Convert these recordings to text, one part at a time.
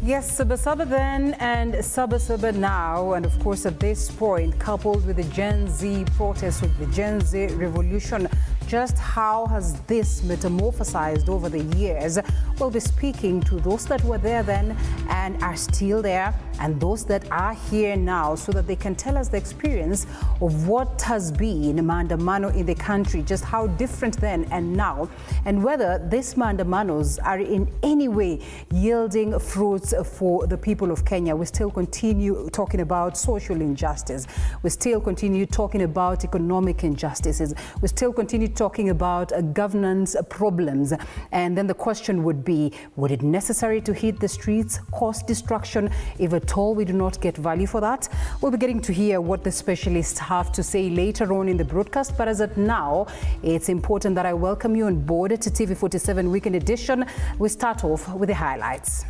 Yes, Sabasaba then and Sabasaba now, and of course at this point, coupled with the Gen Z protests, with the Gen Z revolution, just how has this metamorphosized over the years? We'll be speaking to those that were there then and are still there, and those that are here now, so that they can tell us the experience of what has been maandamano in the country, just how different then and now, and whether these maandamanos are in any way yielding fruits for the people of Kenya. We still continue talking about social injustice. We still continue talking about economic injustices. We still continue talking about governance problems. And then the question would be, would it necessary to hit the streets, cause destruction? If at all we do not get value for that, we'll be getting to hear what the specialists have to say later on in the broadcast. But as of now, it's important that I welcome you on board to TV47 Weekend Edition. We start off with the highlights.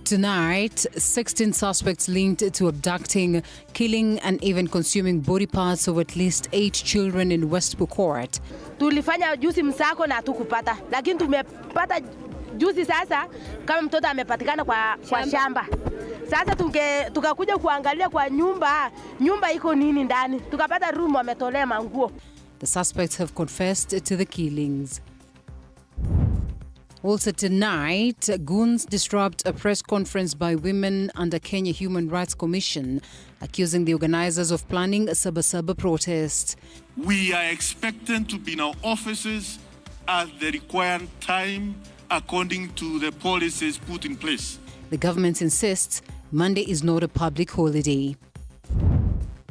Tonight, 16 suspects linked to abducting, killing and even consuming body parts of at least 8 children in West Pokot. Tulifanya juzi msako na hatukupata, lakini tumepata juzi sasa kama mtoto amepatikana kwa shamba. Sasa tukakuja kuangalia kwa nyumba iko nini ndani. Tukapata room wametolea manguo. The suspects have confessed to the killings. Also tonight, goons disrupt a press conference by women under Kenya Human Rights Commission, accusing the organizers of planning a Sabasaba protest. We are expected to be in our offices at the required time according to the policies put in place. The government insists Monday is not a public holiday.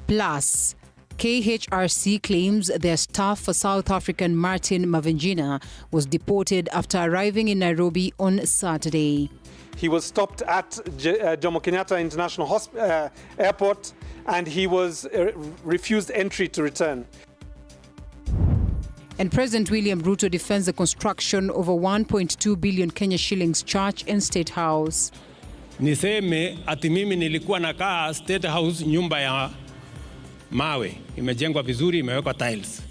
Plus, KHRC claims their staff for South African Martin Mavenjina was deported after arriving in Nairobi on Saturday. He was stopped at Jomo Kenyatta International Airport and he was refused entry to return. And President William Ruto defends the construction of a 1.2 billion Kenya shillings church in State House. Niseme ati mimi nilikuwa nakaa State House, nyumba ya mawe imejengwa vizuri, imewekwa tiles,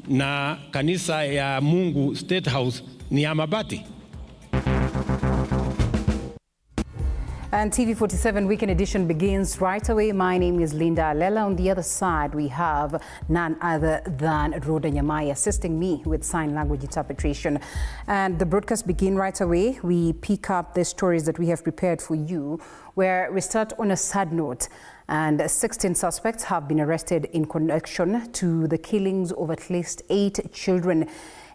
na kanisa ya Mungu State House ni ya mabati. And TV47 Weekend Edition begins right away. My name is Alela. On the other side, we have none other than Rhoda Nyamai assisting me with sign language interpretation. And the broadcast begins right away. We pick up the stories that we have prepared for you, where we start on a sad note. And 16 suspects have been arrested in connection to the killings of at least 8 children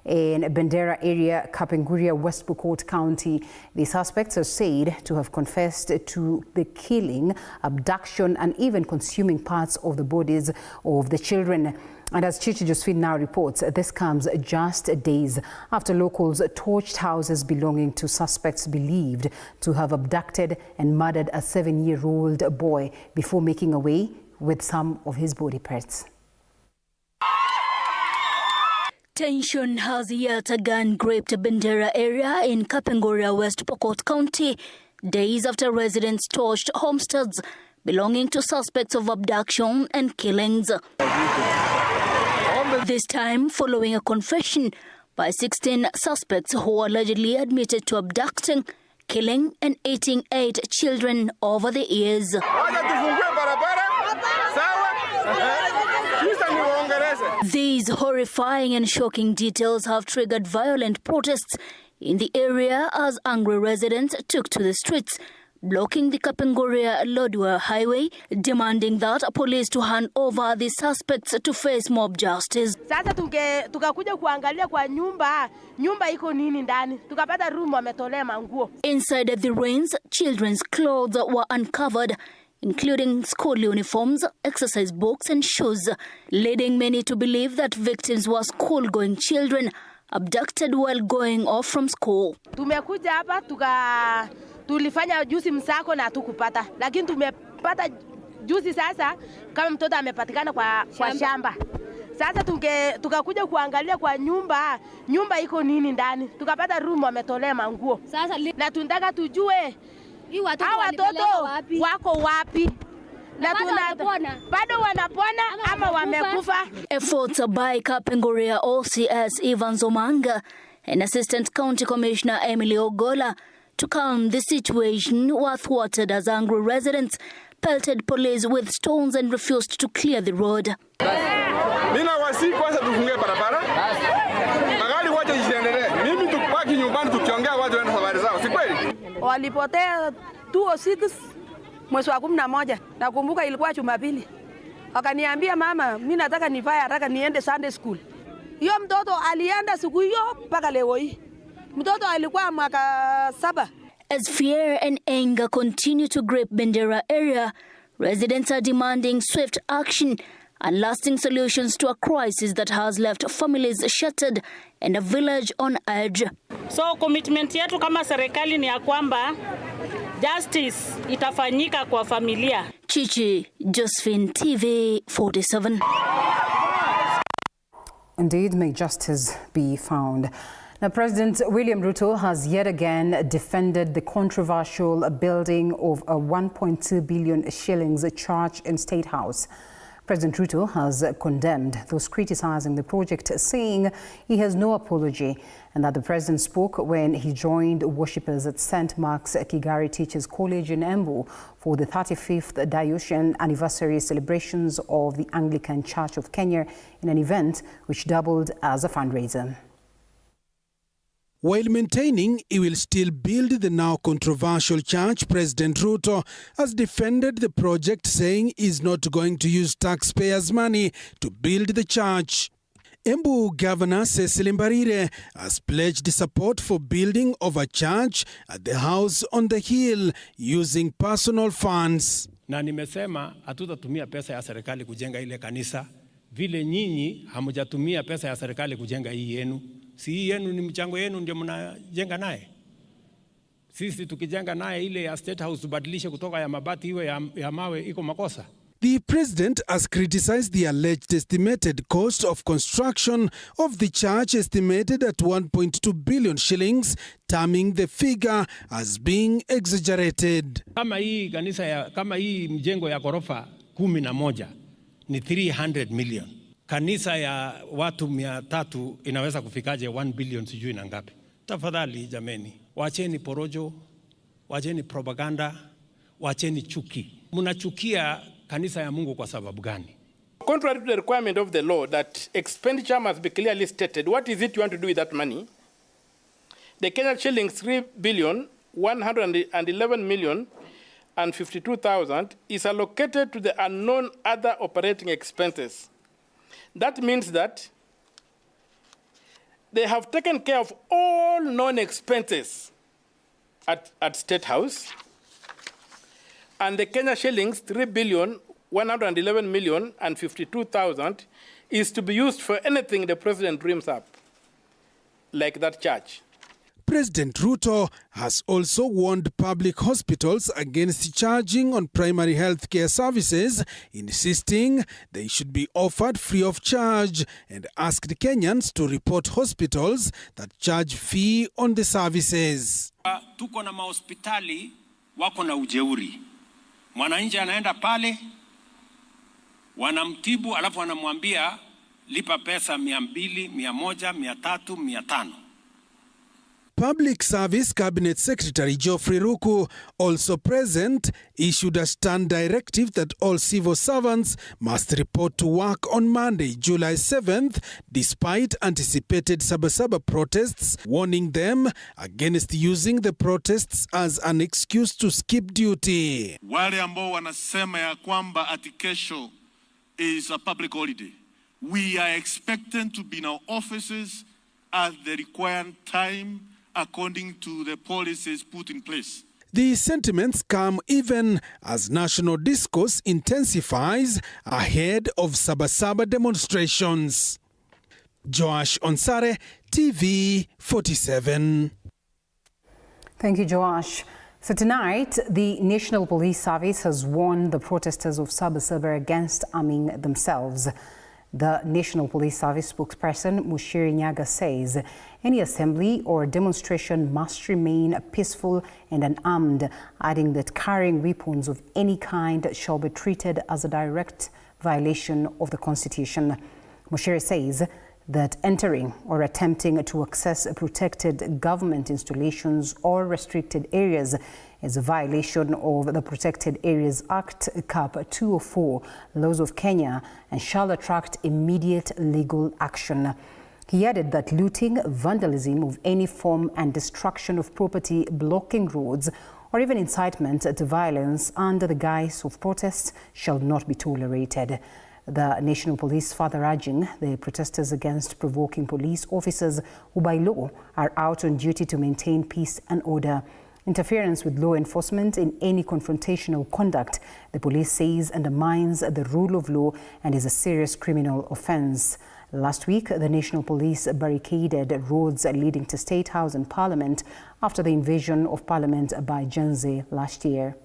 in Bendera area, Kapenguria, West Pokot County. The suspects are said to have confessed to the killing, abduction, and even consuming parts of the bodies of the children. And as Chichi Josephine now reports, this comes just days after locals torched houses belonging to suspects believed to have abducted and murdered a 7-year-old boy before making away with some of his body parts. Tension has yet again gripped Bendera area in Kapenguria, West Pokot County, days after residents torched homesteads belonging to suspects of abduction and killings. This time following a confession by 16 suspects who allegedly admitted to abducting, killing and eating 8 children over the years. These horrifying and shocking details have triggered violent protests in the area as angry residents took to the streets, blocking the Kapenguria-Lodwar highway, demanding that police to hand over the suspects to face mob justice. Sasa tukakuja kuangalia kwa nyumba iko nini ndani. Tukapata room wametolea manguo. Inside the ruins, children's clothes were uncovered, including school uniforms, exercise books and shoes, leading many to believe that victims were school-going children abducted while going off from school. Tumekuja hapa tulifanya juzi msako na hatukupata, lakini tumepata juzi sasa kama mtoto amepatikana kwa shamba. Sasa tukakuja kuangalia kwa nyumba iko nini ndani. Tukapata room wametolea manguo. Sasa na tunataka tujue hawa watoto wako wapi. na bado wanapona ama wamekufa. Efforts by Kapenguria OCS Evans Omanga and Assistant County Commissioner Emily Ogola to calm the situation were thwarted as angry residents pelted police with stones and refused to clear the road. Mina wasi kwanza tufunge barabara. Magari waje isiendelee. Mimi tubaki nyumbani tukiongea watu waende safari zao. Si kweli? Walipotea 206 mwezi wa 11. Nakumbuka ilikuwa Jumapili. Wakaniambia mama, mimi nataka nivae haraka niende Sunday school. Hiyo mtoto alienda siku hiyo mpaka leo hii. Mtoto alikuwa mwaka 7. As fear and anger continue to grip Bendera area, residents are demanding swift action and lasting solutions to a crisis that has left families shattered and a village on edge. So commitment yetu kama serikali ni ya kwamba justice itafanyika kwa familia. Chichi, Josephine, TV47. Indeed, may justice be found. Now, President William Ruto has yet again defended the controversial building of a 1.2 billion shillings church in State House. President Ruto has condemned those criticizing the project, saying he has no apology and that the president spoke when he joined worshippers at St. Mark's Kigari Teachers College in Embu for the 35th Diocese anniversary celebrations of the Anglican Church of Kenya in an event which doubled as a fundraiser. While maintaining he will still build the now controversial church, President Ruto has defended the project, saying he's not going to use taxpayers' money to build the church. Embu Governor Cecily Mbarire has pledged support for building of a church at the house on the hill using personal funds. Na nimesema hatutatumia pesa ya serikali kujenga ile kanisa vile nyinyi hamujatumia pesa ya serikali kujenga hii yenu. Si hii yenu ni mchango yenu ndio mnajenga naye. Sisi tukijenga naye ile ya State House tubadilishe kutoka ya mabati iwe ya mawe, iko makosa. The president has criticized the alleged estimated cost of construction of the church, estimated at 1.2 billion shillings, terming the figure as being exaggerated. Kama hii mjengo ya ghorofa 11 ni 300 million. Kanisa ya watu 300 inaweza kufikaje 1 billion sijui na ngapi? Tafadhali jameni, wacheni porojo, wacheni propaganda, wacheni chuki. Mnachukia kanisa ya Mungu kwa sababu gani? Contrary to the requirement of the law that expenditure must be clearly stated, what is it you want to do with that money? The Kenyan shillings 3,111,052,000 is allocated to the unknown other operating expenses. That means that they have taken care of all known expenses at State House, and the Kenya shillings 3,111,052,000 is to be used for anything the president dreams up, like that church. President Ruto has also warned public hospitals against charging on primary health care services, insisting they should be offered free of charge, and asked Kenyans to report hospitals that charge fee on the services. Tuko na mahospitali wako na ujeuri. Mwananchi anaenda pale, wanamtibu alafu wanamwambia lipa pesa 200, 100, 300, 500. Public Service Cabinet Secretary Geoffrey Ruku, also present, issued a stern directive that all civil servants must report to work on Monday, July 7th, despite anticipated Sabasaba protests, warning them against using the protests as an excuse to skip duty. Wale ambao wanasema ya kwamba ati kesho is a public holiday, we are expected to be in our offices at the required time according to the policies put in place. The sentiments come even as national discourse intensifies ahead of Sabasaba demonstrations. Joash Onsare, TV47. Thank you, Joash. So tonight, the National Police Service has warned the protesters of Sabasaba against arming themselves. The National Police Service spokesperson Mushiri Nyaga says any assembly or demonstration must remain peaceful and unarmed, adding that carrying weapons of any kind shall be treated as a direct violation of the Constitution. Mushiri says that entering or attempting to access protected government installations or restricted areas is a violation of the Protected Areas Act, Cap 204, laws of Kenya, and shall attract immediate legal action. He added that looting, vandalism of any form and destruction of property, blocking roads, or even incitement to violence under the guise of protests shall not be tolerated. The National Police further urging the protesters against provoking police officers who by law are out on duty to maintain peace and order. Interference with law enforcement in any confrontational conduct, the police says, undermines the rule of law and is a serious criminal offence. Last week, the National Police barricaded roads leading to State House and Parliament after the invasion of Parliament by Gen Z last year.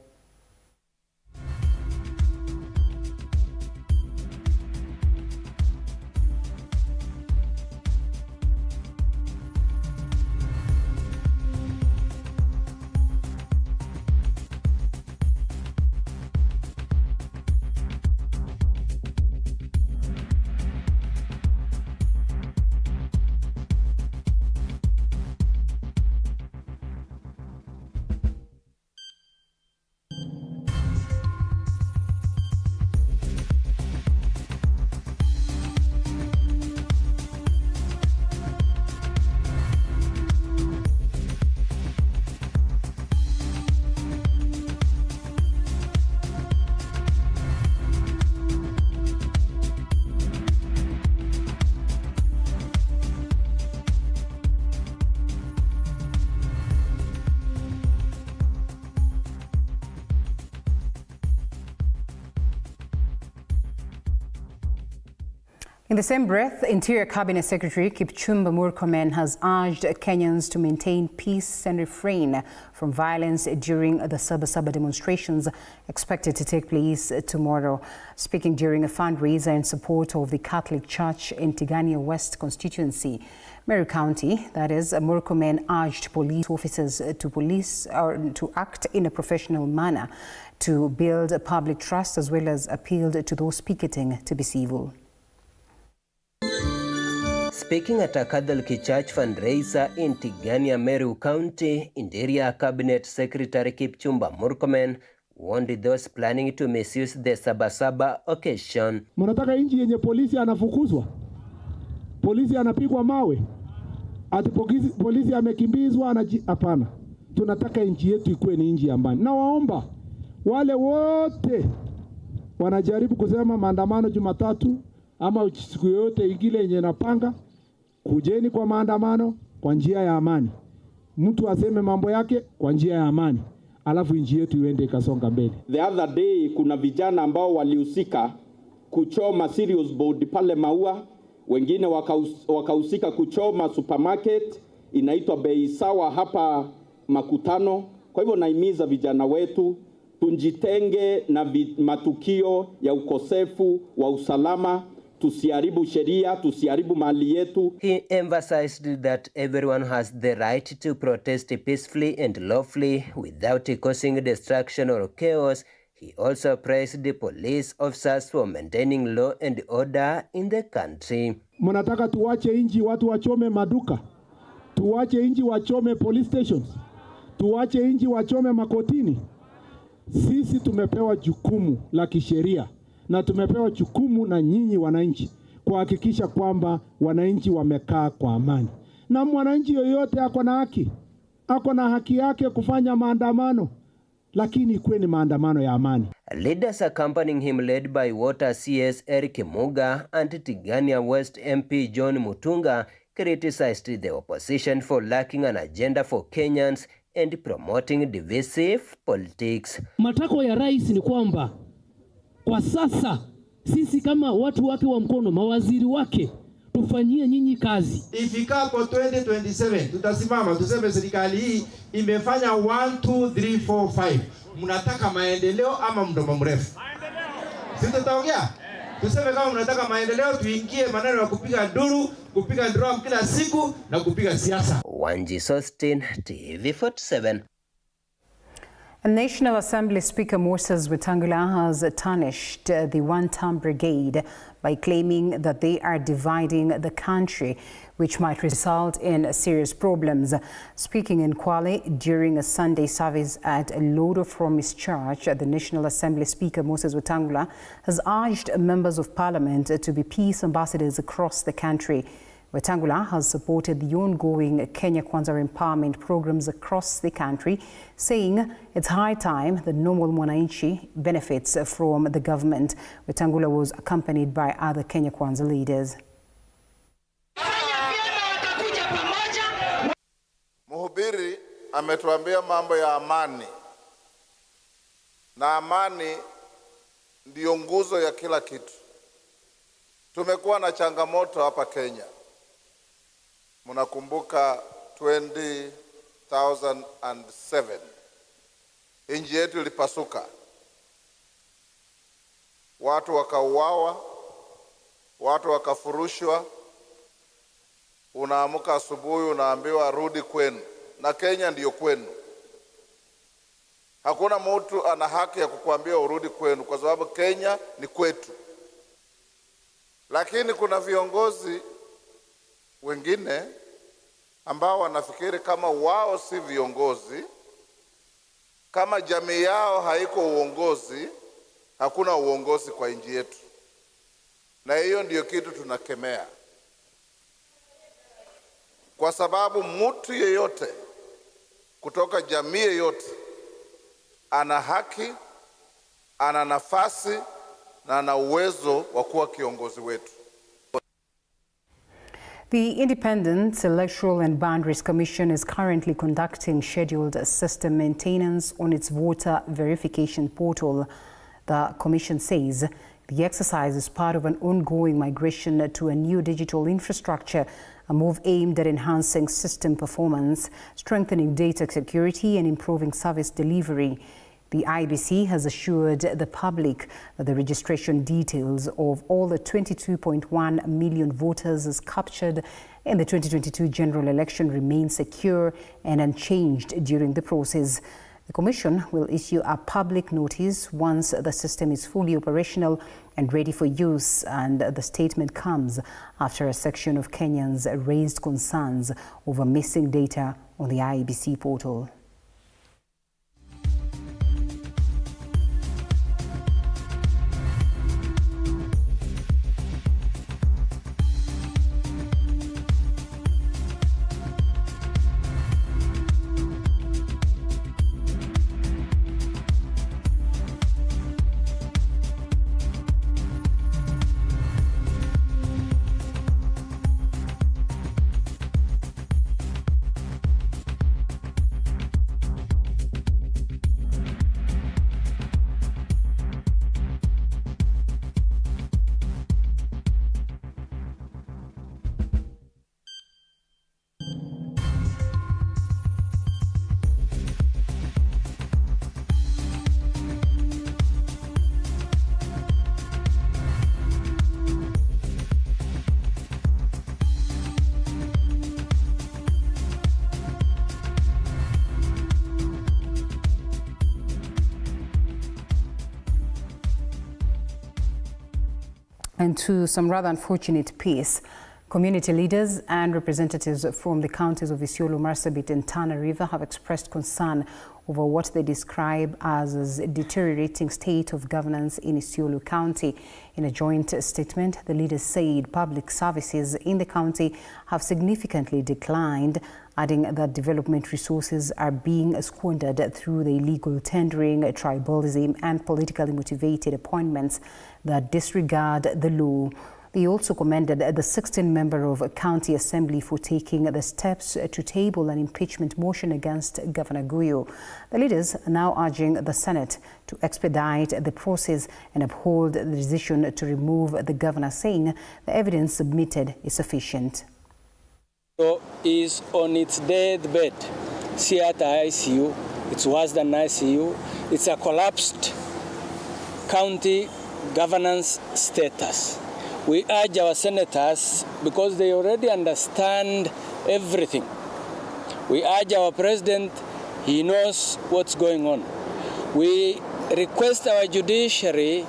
In the same breath, Interior Cabinet Secretary Kipchumba Murkomen has urged Kenyans to maintain peace and refrain from violence during the Sabasaba demonstrations expected to take place tomorrow. Speaking during a fundraiser in support of the Catholic Church in Tigania West constituency, Meru County, that is, Murkomen urged police officers to act in a professional manner to build public trust, as well as appealed to those picketing to be civil. Speaking at a Catholic Church fundraiser in Tigania, Meru County, Interior Cabinet Secretary Kipchumba Murkomen warned those planning to misuse the Sabasaba occasion. Mnataka nchi yenye polisi anafukuzwa, polisi anapigwa mawe, ati polisi amekimbizwa? Hapana. Tunataka nchi yetu ikuwe ni nchi ya amani. Na waomba wale wote wanajaribu kusema maandamano Jumatatu ama siku yote ingine yenye napanga, kujeni kwa maandamano kwa njia ya amani. Mtu aseme mambo yake kwa njia ya amani, alafu nchi yetu iende ikasonga mbele. The other day kuna vijana ambao walihusika kuchoma serious board pale Maua, wengine wakahusika kuchoma supermarket inaitwa Bei Sawa hapa Makutano. Kwa hivyo naimiza vijana wetu tunjitenge na matukio ya ukosefu wa usalama, tusiharibu sheria, tusiharibu mali yetu. He emphasized that everyone has the right to protest peacefully and lawfully without causing destruction or chaos. He also praised the police officers for maintaining law and order in the country. Mnataka tuwache inji watu wachome maduka, tuwache inji wachome police stations, tuwache inji wachome makotini? Sisi tumepewa jukumu la kisheria na tumepewa jukumu na nyinyi wananchi kuhakikisha kwamba wananchi wamekaa kwa amani. Na mwananchi yoyote ako na haki yake kufanya maandamano, lakini ikuwe ni maandamano ya amani. Leaders accompanying him, led by Water CS Eric Muga and Tigania West MP John Mutunga, criticized the opposition for lacking an agenda for Kenyans and promoting divisive politics. Matakwa ya rais ni kwamba kwa sasa sisi kama watu wake wa mkono, mawaziri wake, tufanyie nyinyi kazi. Ifikapo 2027 tutasimama tuseme serikali hii imefanya 1 2 3 4 5. Mnataka maendeleo ama mdomo mrefu? Sisi tutaongea. Tuseme kama mnataka maendeleo, tuingie maneno ya kupiga nduru, kupiga drum kila siku na kupiga siasa. Wanji Sostin, TV47. National Assembly Speaker Moses Wetangula has tarnished the one-term brigade by claiming that they are dividing the country, which might result in serious problems. Speaking in Kwale during a Sunday service at Lodo Promise Church, the National Assembly Speaker Moses Wetangula has urged members of parliament to be peace ambassadors across the country. Wetangula has supported the ongoing Kenya Kwanza empowerment programs across the country, saying it's high time that normal mwananchi benefits from the government. Wetangula was accompanied by other Kenya Kwanza leaders. Mhubiri ametuambia mambo ya amani, na amani ndiyo nguzo ya kila kitu. Tumekuwa na changamoto hapa Kenya. Mnakumbuka 2007 nchi yetu ilipasuka, watu wakauawa, watu wakafurushwa. Unaamka asubuhi unaambiwa rudi kwenu, na Kenya ndiyo kwenu. Hakuna mtu ana haki ya kukuambia urudi kwenu kwa sababu Kenya ni kwetu. Lakini kuna viongozi wengine ambao wanafikiri kama wao si viongozi, kama jamii yao haiko uongozi, hakuna uongozi kwa nchi yetu. Na hiyo ndiyo kitu tunakemea. Kwa sababu mtu yeyote kutoka jamii yeyote ana haki, ana nafasi na ana uwezo wa kuwa kiongozi wetu. The Independent Electoral and Boundaries Commission is currently conducting scheduled system maintenance on its voter verification portal. The Commission says the exercise is part of an ongoing migration to a new digital infrastructure, a move aimed at enhancing system performance, strengthening data security, and improving service delivery. The IEBC has assured the public that the registration details of all the 22.1 million voters as captured in the 2022 general election remain secure and unchanged during the process. The Commission will issue a public notice once the system is fully operational and ready for use, and the statement comes after a section of Kenyans raised concerns over missing data on the IEBC portal. And to some rather unfortunate piece, community leaders and representatives from the counties of Isiolo, Marsabit and Tana River have expressed concern over what they describe as a deteriorating state of governance in Isiolo County. In a joint statement, the leaders said public services in the county have significantly declined, adding that development resources are being squandered through the illegal tendering, tribalism and politically motivated appointments that disregard the law. They also commended the 16-member of County Assembly for taking the steps to table an impeachment motion against Governor Guyo. The leaders are now urging the Senate to expedite the process and uphold the decision to remove the governor, saying the evidence submitted is sufficient. So is on its deathbed. See at the ICU. It's worse than ICU. It's a collapsed county governance status. We urge our senators, because they already understand everything. We urge our president, he knows what's going on. We request our judiciary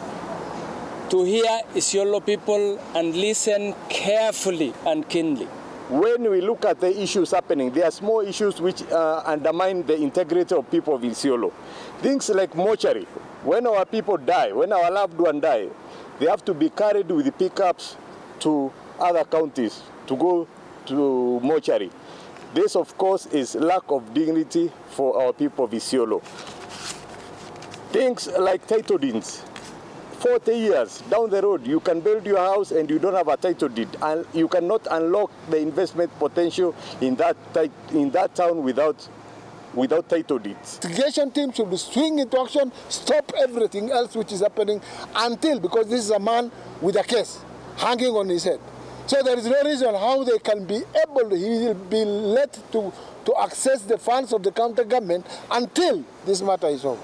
to hear Isiolo people and listen carefully and keenly. When we look at the issues happening, there are small issues which undermine the integrity of people of Isiolo. Things like mortuary. When our people die, when our loved one die, they have to be carried with the pickups to other counties to go to mortuary. This, of course, is lack of dignity for our people of Isiolo. Things like title deeds. 40 years down the road, you can build your house and you don't have a title deed, and you cannot unlock the investment potential in that town without title deeds. Investigation team should be swing into action, stop everything else which is happening until, because this is a man with a case hanging on his head. So there is no reason how they can be able, he will be let to access the funds of the county government until this matter is over.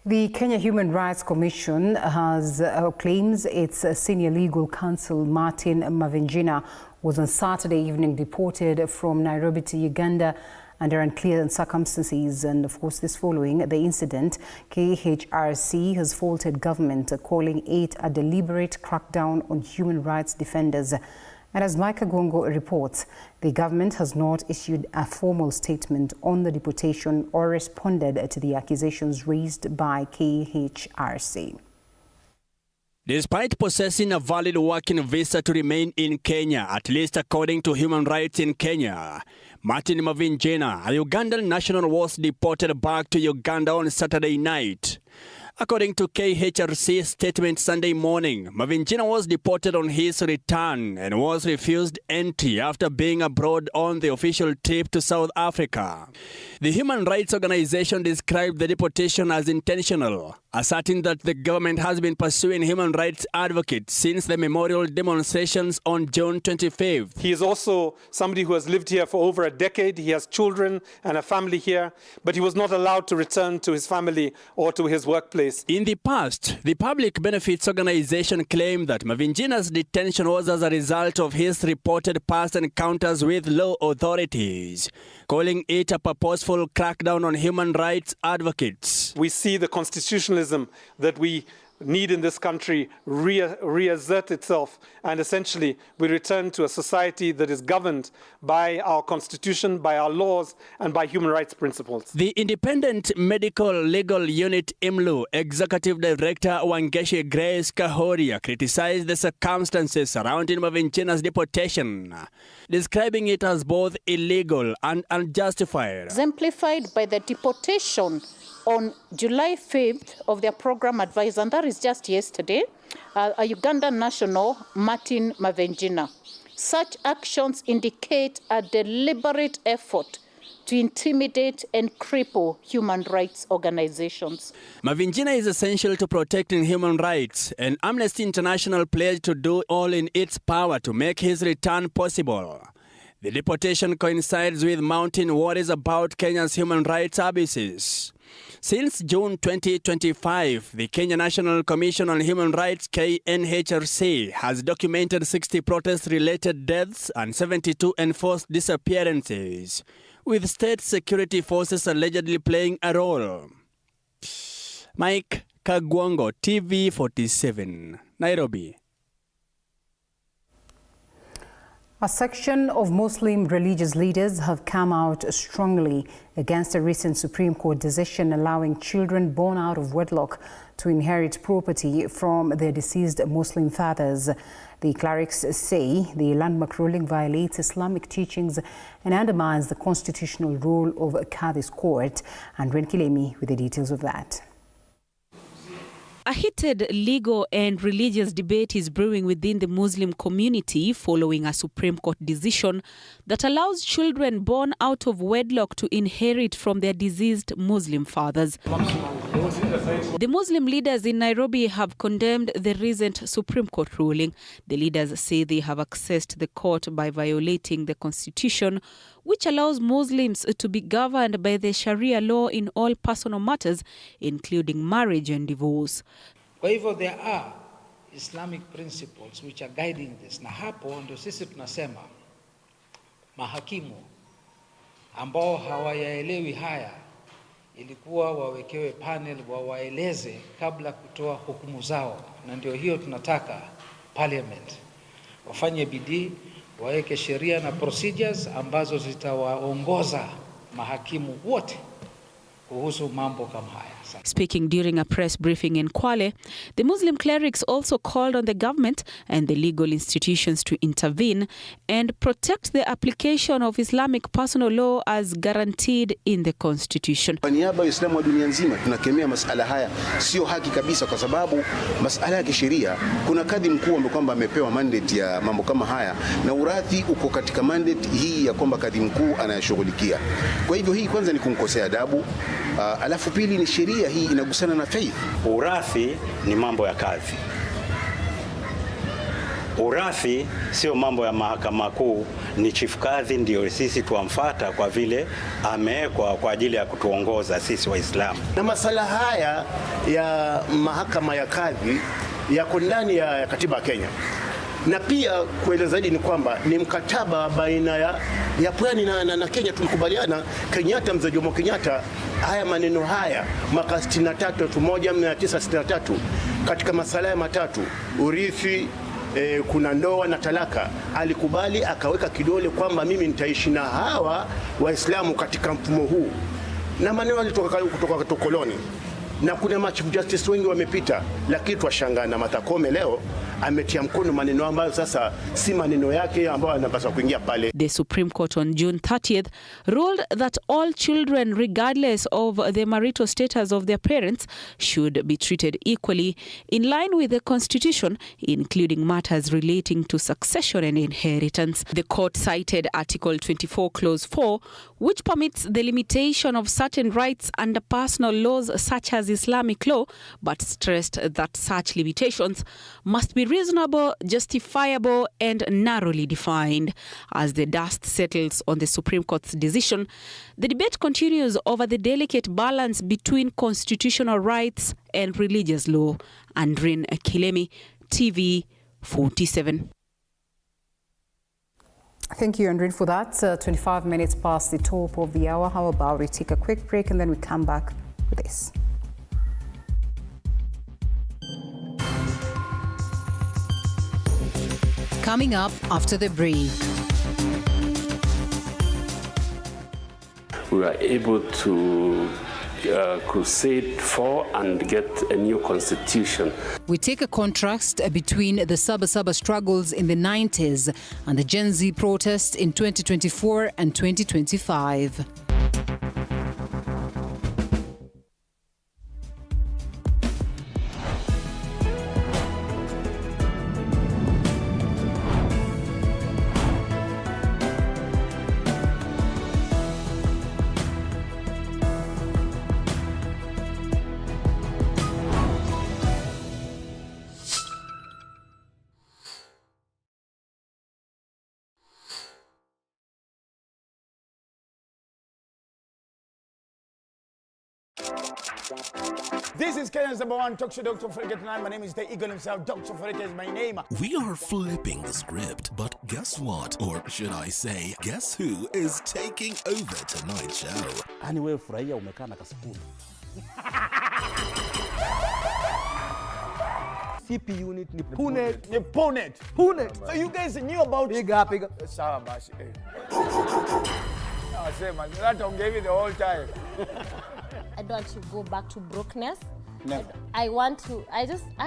The Kenya Human Rights Commission has claims its senior legal counsel Martin Mavinjina was on Saturday evening deported from Nairobi to Uganda under unclear circumstances. And of course, this following the incident, KHRC has faulted government, calling it a deliberate crackdown on human rights defenders. And as Micah Gongo reports, the government has not issued a formal statement on the deportation or responded to the accusations raised by KHRC. Despite possessing a valid working visa to remain in Kenya, at least according to Human Rights in Kenya, Martin Mavinjina, a Ugandan national, was deported back to Uganda on Saturday night. According to KHRC statement Sunday morning, Mavinjina was deported on his return and was refused entry after being abroad on the official trip to South Africa. The human rights organization described the deportation as intentional, asserting that the government has been pursuing human rights advocates since the memorial demonstrations on June 25th. He is also somebody who has lived here for over a decade. He has children and a family here, but he was not allowed to return to his family or to his workplace. In the past, the Public Benefits Organization claimed that Mavinjina's detention was as a result of his reported past encounters with law authorities, calling it a purposeful crackdown on human rights advocates. We see the constitutionalism that we need in this country reassert itself, and essentially we return to a society that is governed by our constitution, by our laws, and by human rights principles. The Independent Medical Legal Unit IMLU Executive Director Wangeshi Grace Kahoria criticized the circumstances surrounding Mavinjina's deportation, describing it as both illegal and unjustified. Exemplified by the deportation on July 5th of their program advisor, and that is just yesterday, a Ugandan national, Martin Mavinjina. Such actions indicate a deliberate effort to intimidate and cripple human rights organizations. Mavinjina is essential to protecting human rights, and Amnesty International pledged to do all in its power to make his return possible. The deportation coincides with mounting worries about Kenya's human rights abuses. Since June 2025, the Kenya National Commission on Human Rights, KNHRC, has documented 60 protest-related deaths and 72 enforced disappearances, with state security forces allegedly playing a role. Mike Kagwango, TV47, Nairobi. A section of Muslim religious leaders have come out strongly against a recent Supreme Court decision allowing children born out of wedlock to inherit property from their deceased Muslim fathers. The clerics say the landmark ruling violates Islamic teachings and undermines the constitutional role of Qadhi's court. And Ren Kilemi with the details of that. A heated legal and religious debate is brewing within the Muslim community following a Supreme Court decision that allows children born out of wedlock to inherit from their deceased Muslim fathers. The Muslim leaders in Nairobi have condemned the recent Supreme Court ruling. The leaders say they have accessed the court by violating the constitution, which allows Muslims to be governed by the Sharia law in all personal matters, including marriage and divorce. Kwa hivyo there are Islamic principles which are guiding this, na hapo ndio sisi tunasema mahakimu ambao hawayaelewi haya ilikuwa wawekewe panel wawaeleze kabla kutoa hukumu zao, na ndio hiyo tunataka parliament wafanye bidii, waweke sheria na procedures ambazo zitawaongoza mahakimu wote kuhusu mambo kama haya. Speaking during a press briefing in Kwale, the Muslim clerics also called on the government and the legal institutions to intervene and protect the application of Islamic personal law as guaranteed in the constitution. Kwa niaba ya Waislamu wa dunia nzima tunakemea masala haya, sio haki kabisa, kwa sababu masala ya kisheria kuna kadhi mkuu ambaye kwamba amepewa mandate ya mambo kama haya, na urathi uko katika mandate hii ya kwamba kadhi mkuu anayashughulikia. Kwa hivyo hii kwanza ni kumkosea adabu, alafu pili ni sheria hii inagusana na faith. Urathi ni mambo ya kadhi. Urathi sio mambo ya mahakama kuu, ni chief kadhi ndio sisi tuamfuata kwa vile amewekwa kwa ajili ya kutuongoza sisi Waislamu. Na masala haya ya mahakama ya kadhi yako ndani ya katiba ya Kenya. Na pia kueleza zaidi ni kwamba ni mkataba baina ya Pwani na Kenya. Tulikubaliana Kenyatta, mzee Jomo Kenyatta, haya maneno haya mwaka 1963 katika masala matatu: urithi, kuna ndoa na talaka. Alikubali akaweka kidole kwamba mimi nitaishi na hawa Waislamu katika mfumo huu, na maneno kutoka koloni. Na kuna ma Chief Justice wengi wamepita, lakini twashangaa na Martha Koome leo ametia mkono maneno ambayo sasa si maneno yake ambayo anapaswa kuingia pale. The Supreme Court on June 30th ruled that all children, regardless of the marital status of their parents, should be treated equally in line with the Constitution, including matters relating to succession and inheritance. The court cited Article 24, Clause 4, which permits the limitation of certain rights under personal laws such as Islamic law, but stressed that such limitations must be reasonable, justifiable, and narrowly defined. As the dust settles on the Supreme Court's decision, the debate continues over the delicate balance between constitutional rights and religious law. Andrin Kilemi, TV47. Thank you, Andrin, for that. 25 minutes past the top of the hour. How about we take a quick break and then we come back with this. Coming up after the break. We were able to crusade for and get a new constitution. We take a contrast between the Sabasaba struggles in the 90s and the Gen Z protests in 2024 and 2025. This is Kenya's #1 talk show, Dr. Frederick tonight. My name is the Eagle himself. Dr. Frederick is my name. We are flipping the script, but guess what? Or should I say, guess who is taking over tonight's show? Ani wewe furahia umekaa na kasipuni. CP unit ni Punet. Ni Punet. Punet. So you guys knew about Piga. Saba basi. I say man, that don't give it the whole time. I don't want to go back to brokenness. Never. I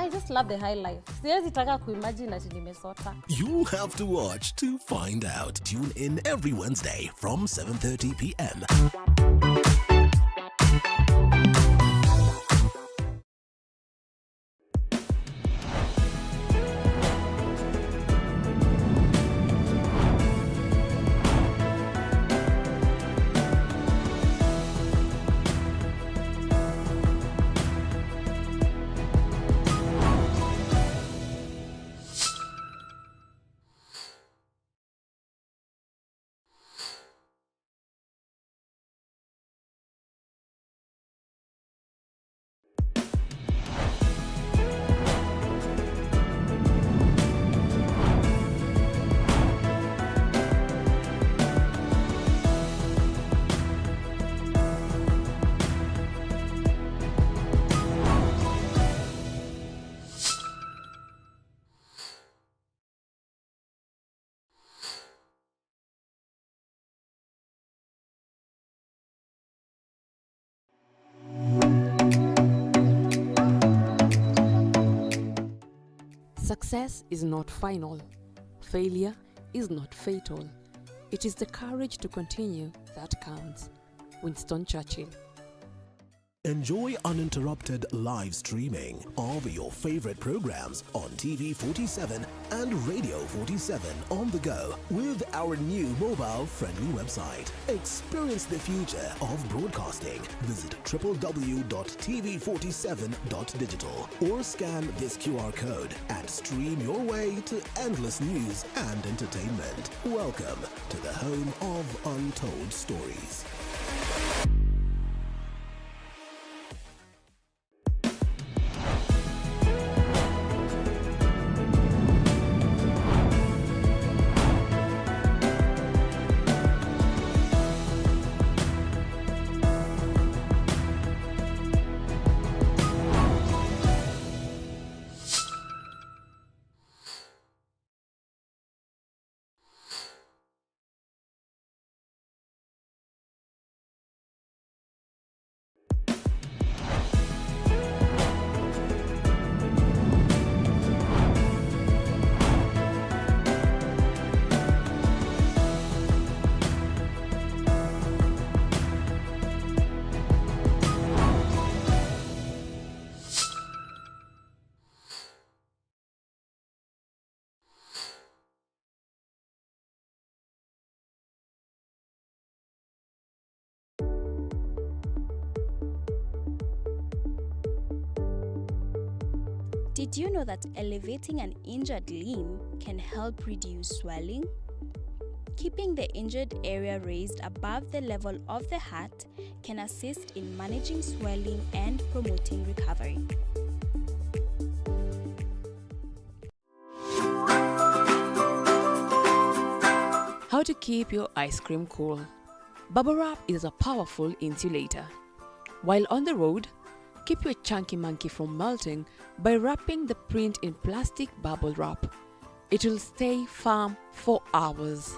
just love the high life. Siwezi taka kuimagine ati nimesota. You have to watch to find out. Tune in every Wednesday from 7:30 p.m. Success is not final. Failure is not fatal. It is the courage to continue that counts. Winston Churchill. Enjoy uninterrupted live streaming of your favorite programs on TV47 and Radio 47 on the go with our new mobile-friendly website. Experience the future of broadcasting. Visit www.tv47.digital or scan this QR code and stream your way to endless news and entertainment. Welcome to the home of untold stories. Did you know that elevating an injured limb can help reduce swelling? Keeping the injured area raised above the level of the heart can assist in managing swelling and promoting recovery. How to keep your ice cream cool. Bubble wrap is a powerful insulator. While on the road, keep your chunky monkey from melting by wrapping the print in plastic bubble wrap. It will stay firm for hours.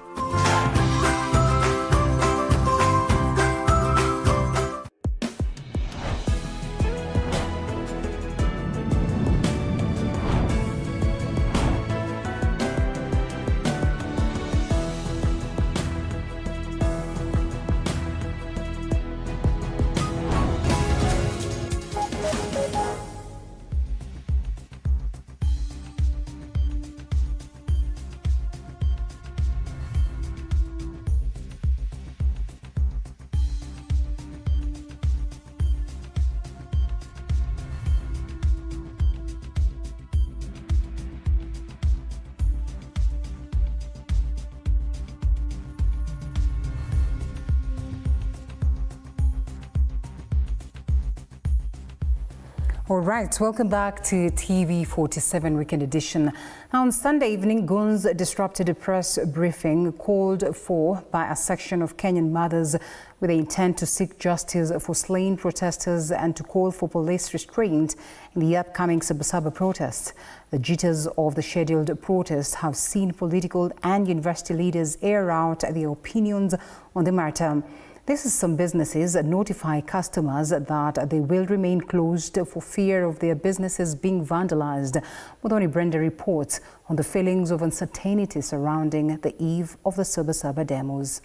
All right, welcome back to TV47 Weekend Edition. Now, on Sunday evening, goons disrupted a press briefing called for by a section of Kenyan mothers with the intent to seek justice for slain protesters and to call for police restraint in the upcoming Sabasaba protests. The jitters of the scheduled protests have seen political and university leaders air out their opinions on the matter. This is some businesses notify customers that they will remain closed for fear of their businesses being vandalized. Modoni Brenda reports on the feelings of uncertainty surrounding the eve of the Sabasaba demos.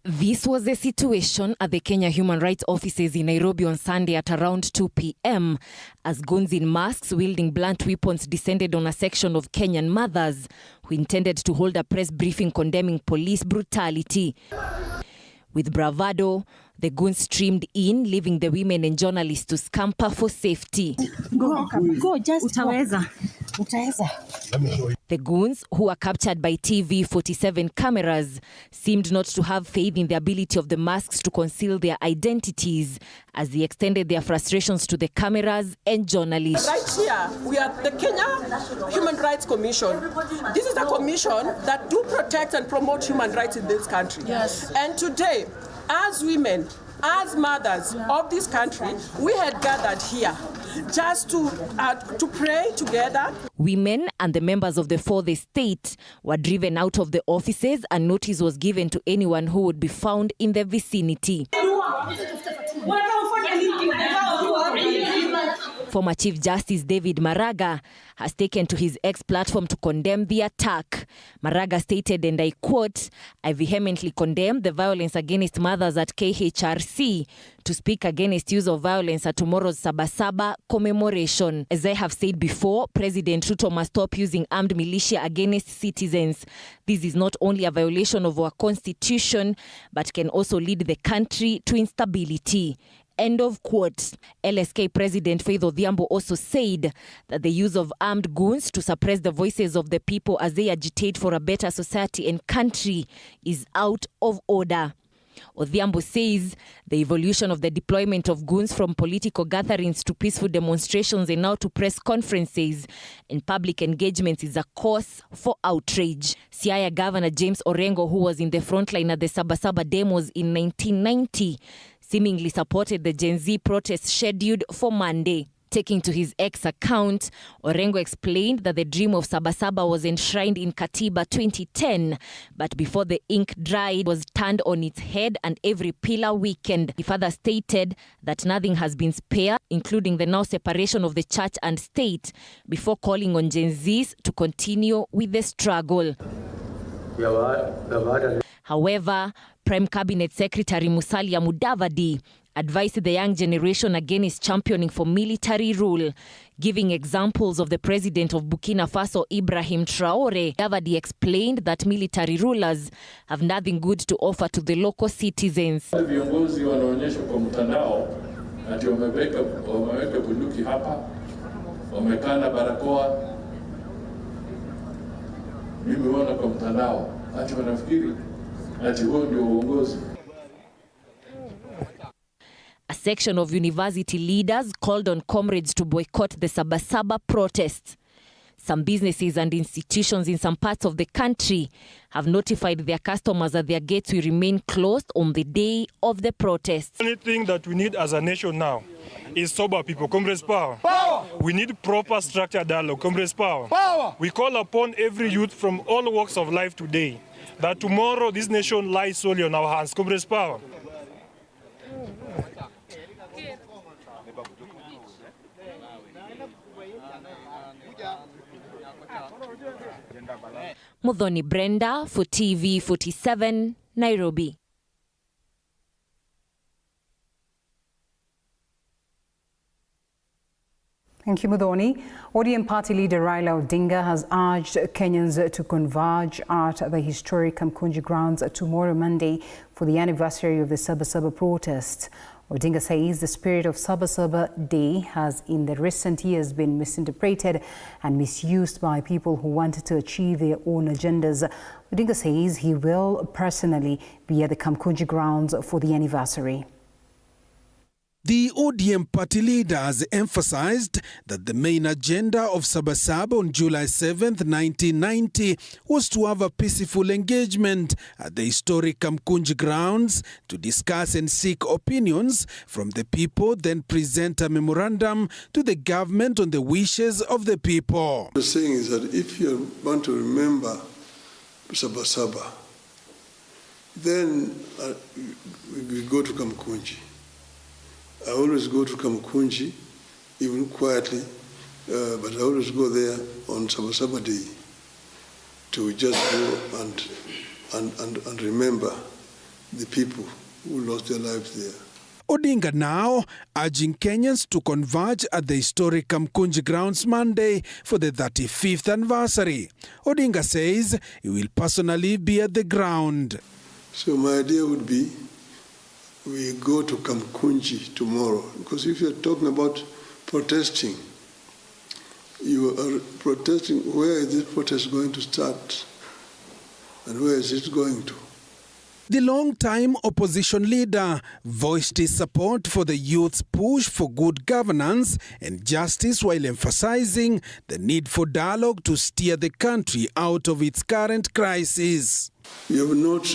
This was the situation at the Kenya Human Rights offices in Nairobi on Sunday at around 2 p.m. as goons in masks wielding blunt weapons descended on a section of Kenyan mothers who intended to hold a press briefing condemning police brutality. With bravado, the goons streamed in, leaving the women and journalists to scamper for safety. Go, just utaweza. The goons, who were captured by TV47 cameras, seemed not to have faith in the ability of the masks to conceal their identities as they extended their frustrations to the cameras and journalists. Right here, we are the Kenya Human Rights Commission. This is a commission that do protect and promote human rights in this country. Yes. And today, as women, as mothers of this country, we had gathered here just to pray together. Women and the members of the fourth estate were driven out of the offices, and notice was given to anyone who would be found in the vicinity. former Chief Justice David Maraga has taken to his X platform to condemn the attack. Maraga stated, and I quote, "I vehemently condemn the violence against mothers at KHRC to speak against use of violence at tomorrow's Sabasaba commemoration. As I have said before, President Ruto must stop using armed militia against citizens. This is not only a violation of our constitution, but can also lead the country to instability." End of quote. LSK President Faith Odhiambo also said that the use of armed goons to suppress the voices of the people as they agitate for a better society and country is out of order. Odhiambo says the evolution of the deployment of goons from political gatherings to peaceful demonstrations and now to press conferences and public engagements is a cause for outrage. Siaya Governor James Orengo, who was in the front line at the Sabasaba demos in 1990, seemingly supported the Gen Z protests scheduled for Monday. Taking to his X account, Orengo explained that the dream of Sabasaba was enshrined in Katiba 2010, but before the ink dried, was turned on its head and every pillar weakened. He further stated that nothing has been spared, including the now separation of the church and state, before calling on Gen Zs to continue with the struggle. However, Prime Cabinet Secretary Musalia Mudavadi advised the young generation against championing for military rule, giving examples of the president of Burkina Faso, Ibrahim Traore. Mudavadi explained that military rulers have nothing good to offer to the local citizens. Viongozi wanaonyesha kwa mtandao ati wameweka bunduki hapa, wamekaa na barakoa. Mimi wana kwa mtandao ati wanafikiri ati huo ndio uongozi. A section of university leaders called on comrades to boycott the Sabasaba protests. Some businesses and institutions in some parts of the country have notified their customers that their gates will remain closed on the day of the protests. The only thing that we need as a nation now is sober people. Comrades power. Power. We need proper structured dialogue. Comrades power. Power. We call upon every youth from all walks of life today that tomorrow this nation lies solely on our hands. Comrades power. Mudhoni Brenda for TV47, Nairobi. Thank you, Mudhoni. ODM party leader Raila Odinga has urged Kenyans to converge at the historic Kamkunji grounds tomorrow Monday for the anniversary of the Sabasaba protest. Odinga says the spirit of Sabasaba Day has in the recent years been misinterpreted and misused by people who want to achieve their own agendas. Odinga says he will personally be at the Kamkunji grounds for the anniversary. The ODM party leader has emphasized that the main agenda of Sabasaba on July 7th, 1990 was to have a peaceful engagement at the historic Kamkunji grounds to discuss and seek opinions from the people, then present a memorandum to the government on the wishes of the people. What I'm saying is that if you want to remember Sabasaba, then we go to Kamkunji. I always go to Kamkunji, even quietly, but I always go there on Sabasaba Day to just go and remember the people who lost their lives there. Odinga now urging Kenyans to converge at the historic Kamkunji grounds Monday for the 35th anniversary. Odinga says he will personally be at the ground. So my idea would be we go to Kamkunji tomorrow, because if you're talking about protesting, you are protesting, where is this protest going to start and where is it going to? The long-time opposition leader voiced his support for the youth's push for good governance and justice while emphasizing the need for dialogue to steer the country out of its current crisis. We have not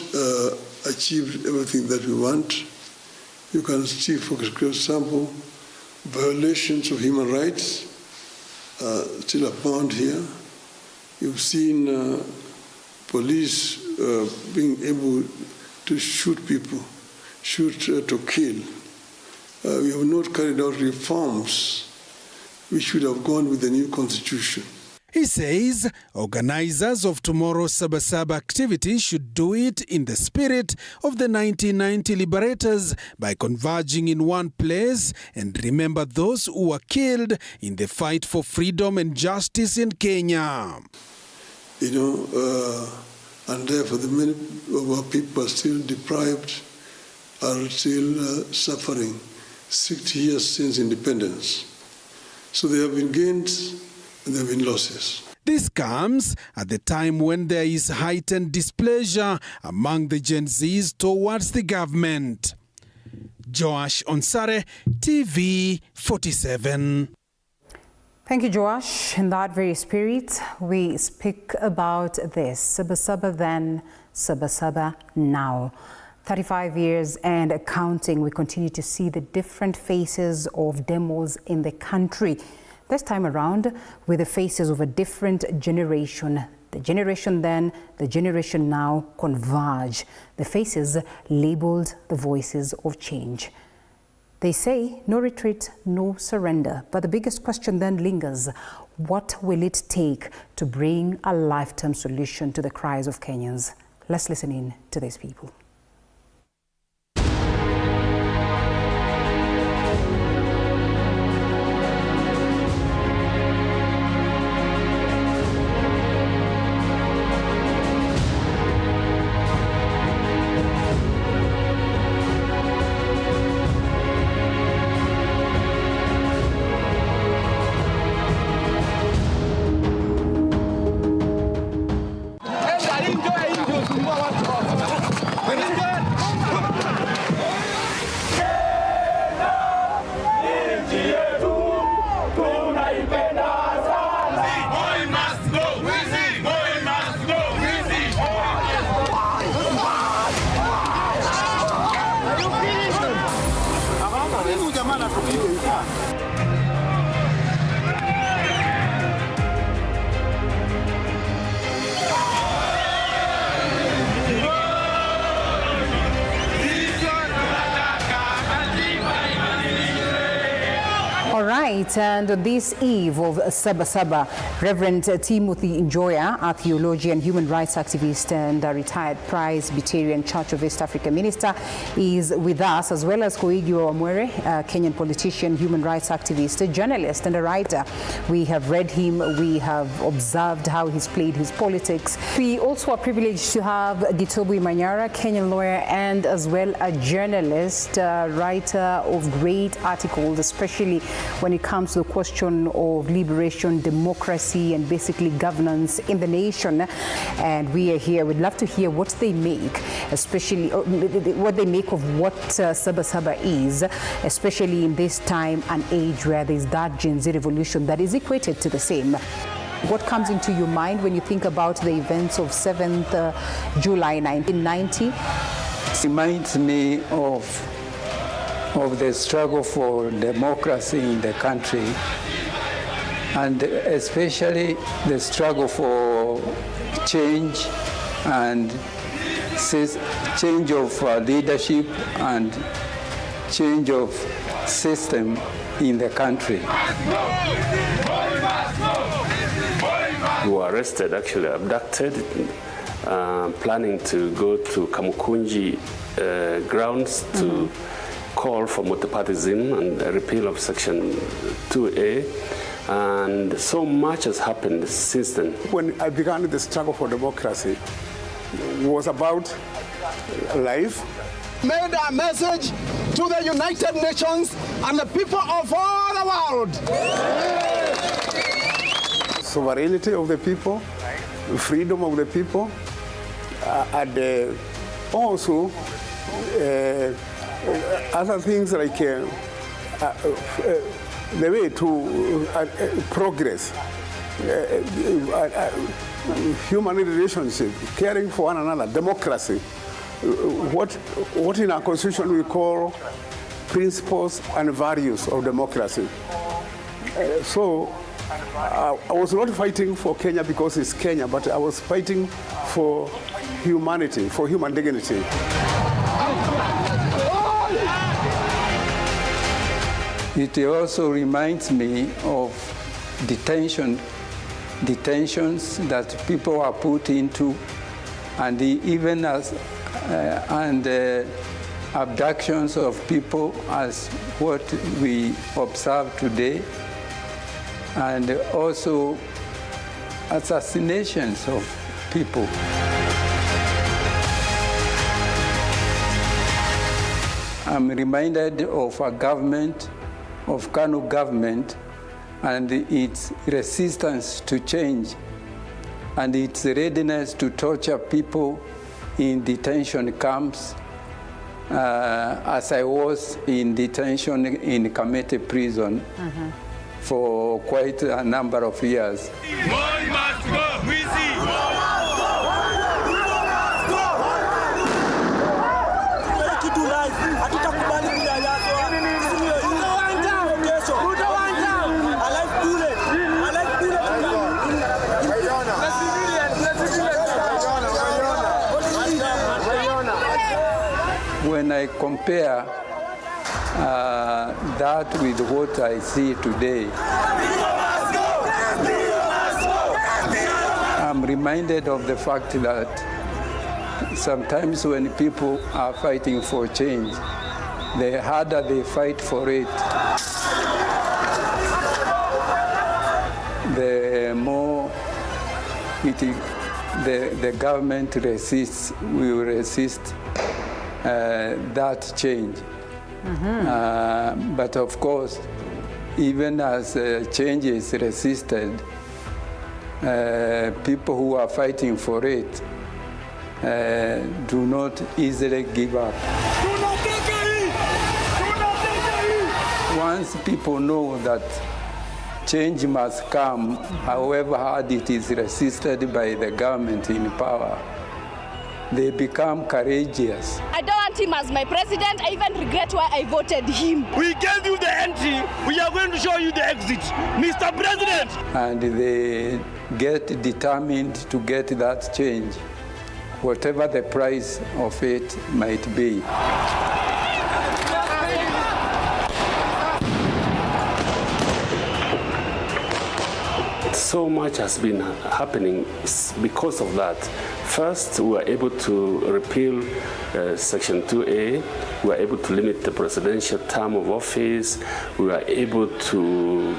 achieved everything that we want. You can see, for example, violations of human rights still abound here. You've seen police being able to shoot people, shoot to kill. We have not carried out reforms we should have gone with the new constitution. He says organizers of tomorrow's Sabasaba activity should do it in the spirit of the 1990 liberators by converging in one place and remember those who were killed in the fight for freedom and justice in Kenya. You know, and therefore the many of our people are still deprived, are still suffering 60 years since independence. So there have been gains and there have been losses. This comes at the time when there is heightened displeasure among the Gen Zs towards the government. Joash Onsare, TV47. Thank you, Joash. In that very spirit, we speak about this. Sabasaba then, Sabasaba now. 35 years and counting, we continue to see the different faces of demos in the country. This time around, with the faces of a different generation. The generation then, the generation now converge. The faces labeled the voices of change. They say no retreat, no surrender. But the biggest question then lingers. What will it take to bring a lifetime solution to the cries of Kenyans? Let's listen in to these people. And on this eve of Sabasaba, Reverend Timothy Njoya, a theologian, human rights activist and a retired Presbyterian Church of East Africa minister, is with us, as well as Koigi Wamwere, a Kenyan politician, human rights activist, a journalist and a writer. We have read him, we have observed how he's played his politics. We also are privileged to have Gitobu Manyara, Kenyan lawyer and as well a journalist, writer of great articles, especially when it comes to the question of liberation, democracy, and basically governance in the nation. And we are here. We'd love to hear what they make, especially what they make of what Sabasaba is, especially in this time and age where there's that Gen Z revolution that is equated to the same. What comes into your mind when you think about the events of 7th July 1990? It reminds me of the struggle for democracy in the country, and especially the struggle for change and change of leadership and change of system in the country. We were arrested, actually abducted, planning to go to Kamukunji grounds to call for multipartyism and a repeal of Section 2A, and so much has happened since then. When I began the struggle for democracy, it was about life. Made a message to the United Nations and the people of all the world. Sovereignty of the people, freedom of the people, and also other things like the way to progress, human relationship, caring for one another, democracy, what in our constitution we call principles and values of democracy. So I was not fighting for Kenya because it's Kenya, but I was fighting for humanity, for human dignity. It also reminds me of detentions that people are put into, and even as abductions of people as what we observe today, and also assassinations of people. I'm reminded of a government, of Kanu government, and its resistance to change, and its readiness to torture people in detention camps, as I was in detention in Kamete prison for quite a number of years. Moi must go, we see. When I compare that with what I see today, I'm reminded of the fact that sometimes when people are fighting for change, the harder they fight for it, the more the government will resist that change. But of course, even as change is resisted, people who are fighting for it do not easily give up. Once people know that change must come, however hard it is resisted by the government in power, they become courageous. I don't want him as my president. I even regret why I voted him. We gave you the entry. We are going to show you the exit, Mr. President. And they get determined to get that change, whatever the price of it might be. So much has been happening because of that. First, we were able to repeal Section 2A. We were able to limit the presidential term of office. We were able to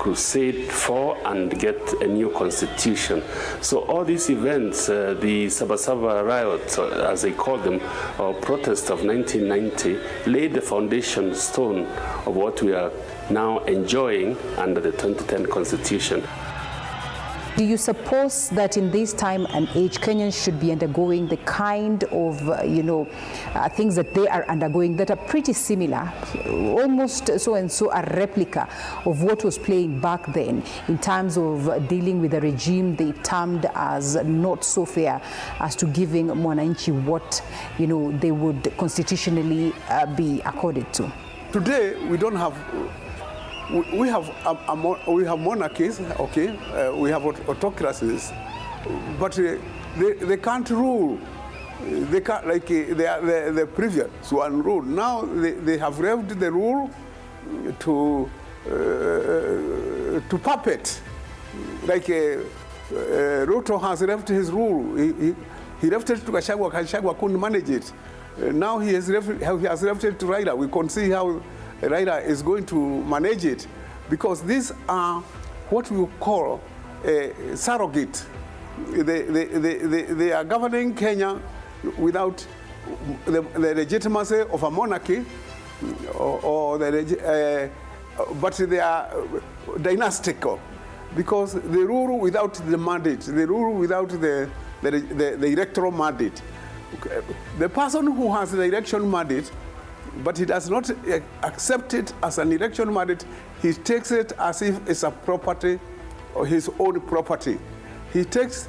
crusade for and get a new constitution. So all these events, the Sabasaba riot, as they call them, or protest of 1990, laid the foundation stone of what we are now enjoying under the 2010 Constitution. Do you suppose that in this time and age, Kenyans should be undergoing the kind of, things that they are undergoing that are pretty similar, almost so and so a replica of what was playing back then in terms of dealing with a regime they termed as not so fair as to giving Mwananchi what, they would constitutionally be accorded to? Today, we don't have... We have monarchies, okay. We have autocracies, but they can't rule. They can't, like the previous one ruled. Now they have left the rule to puppet. Like Ruto has left his rule. He left it to Gachagua. Gachagua couldn't manage it. Now he has left it to Raila. We can see how Raila is going to manage it, because these are what we call surrogate. They are governing Kenya without the legitimacy of a monarchy, but they are dynastical, because they rule without the mandate. They rule without the electoral mandate. The person who has the election mandate, but he does not accept it as an election mandate, he takes it as if it's a property or his own property. He takes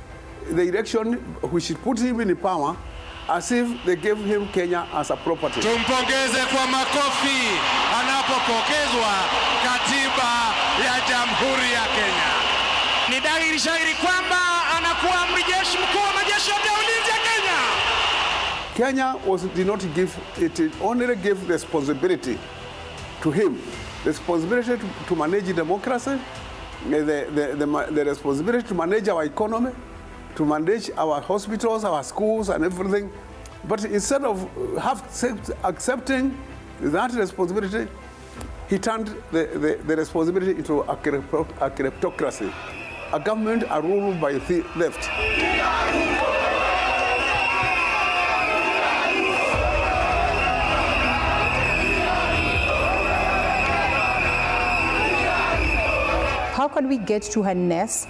the election which put him in power as if they gave him Kenya as a property. Tumpongeze kwa makofi anapopokezwa katiba ya Jamhuri ya Kenya. Ni dhahiri shahiri kwamba anakuwa amiri jeshi mkuu wa majeshi ya ulinzi ya Kenya. Kenya did not give, it only gave responsibility to him. The responsibility to manage democracy, the responsibility to manage our economy, to manage our hospitals, our schools, and everything. But instead of accepting that responsibility, he turned the responsibility into a kleptocracy, a government ruled by the left. How can we get to Highness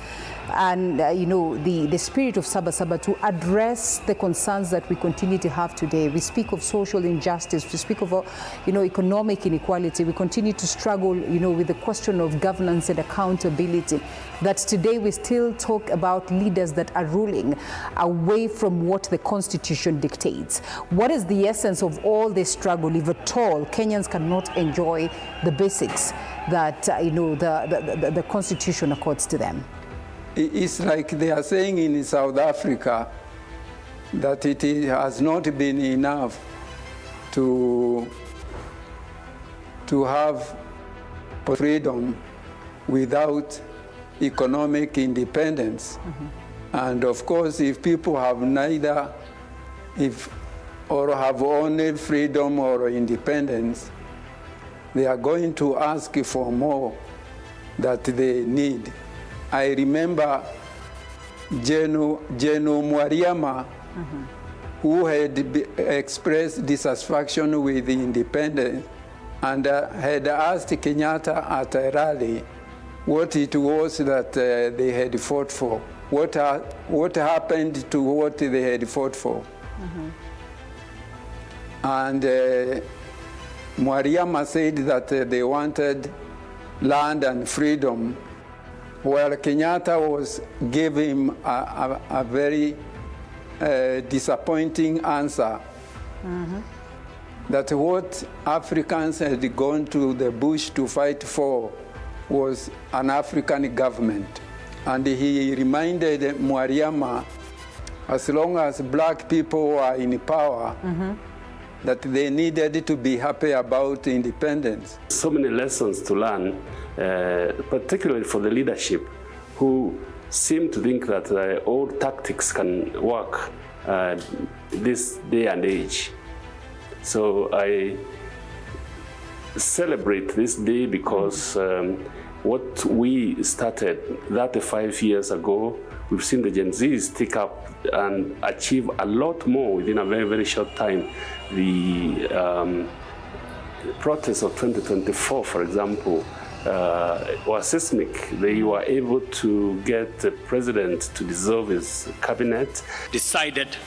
and the spirit of Sabasaba to address the concerns that we continue to have today? We speak of social injustice, we speak of economic inequality, we continue to struggle with the question of governance and accountability. That today we still talk about leaders that are ruling away from what the Constitution dictates. What is the essence of all this struggle if at all Kenyans cannot enjoy the basics that the Constitution accords to them? It's like they are saying in South Africa that it has not been enough to have freedom without economic independence. Mm-hmm. And of course, if people have neither, or have only freedom or independence, they are going to ask for more that they need. I remember Jenu Mwariama, mm-hmm. who had expressed dissatisfaction with the independence and had asked Kenyatta at a rally what it was that they had fought for. What happened to what they had fought for. Mm-hmm. And Mwariama said that they wanted land and freedom, while Kenyatta gave him a very disappointing answer. Mm-hmm. That what Africans had gone to the bush to fight for was an African government. And he reminded Mwariama, as long as black people are in power, mm-hmm. that they needed to be happy about independence. So many lessons to learn, particularly for the leadership, who seem to think that old tactics can work this day and age. So I celebrate this day because what we started 35 years ago, we've seen the Gen Zs take up and achieve a lot more within a very, very short time. The protests of 2024, for example, were seismic. They were able to get the president to dissolve his cabinet. Decided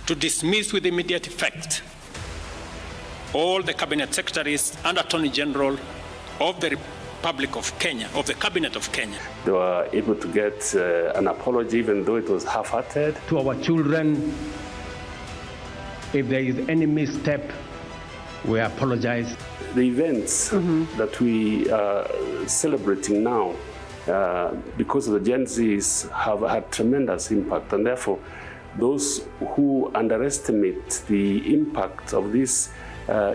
to dismiss with immediate effect all the cabinet secretaries and attorney general of the Republic of Kenya, of the Cabinet of Kenya. They were able to get an apology, even though it was half-hearted. To our children, if there is any misstep, we apologize. The events mm-hmm. that we are celebrating now, because of the Gen Zs, have had tremendous impact, and therefore those who underestimate the impact of these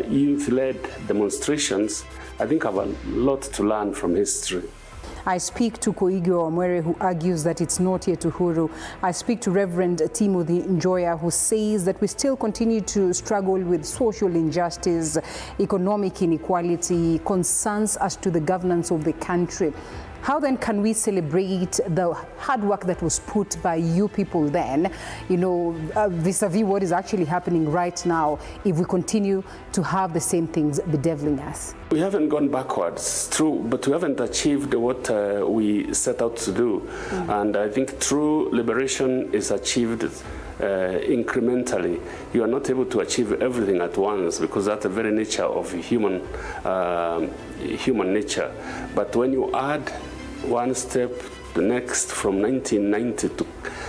youth-led demonstrations, I think have a lot to learn from history. I speak to Koigio Omwere, who argues that it's not yet Uhuru. I speak to Reverend Timothy Njoya, who says that we still continue to struggle with social injustice, economic inequality, concerns as to the governance of the country. How then can we celebrate the hard work that was put by you people then, vis-a-vis what is actually happening right now, if we continue to have the same things bedeviling us? We haven't gone backwards, it's true, but we haven't achieved what we set out to do. Mm-hmm. And I think true liberation is achieved incrementally. You are not able to achieve everything at once because that's the very nature of human nature. But when you add one step, the next, from 1990 to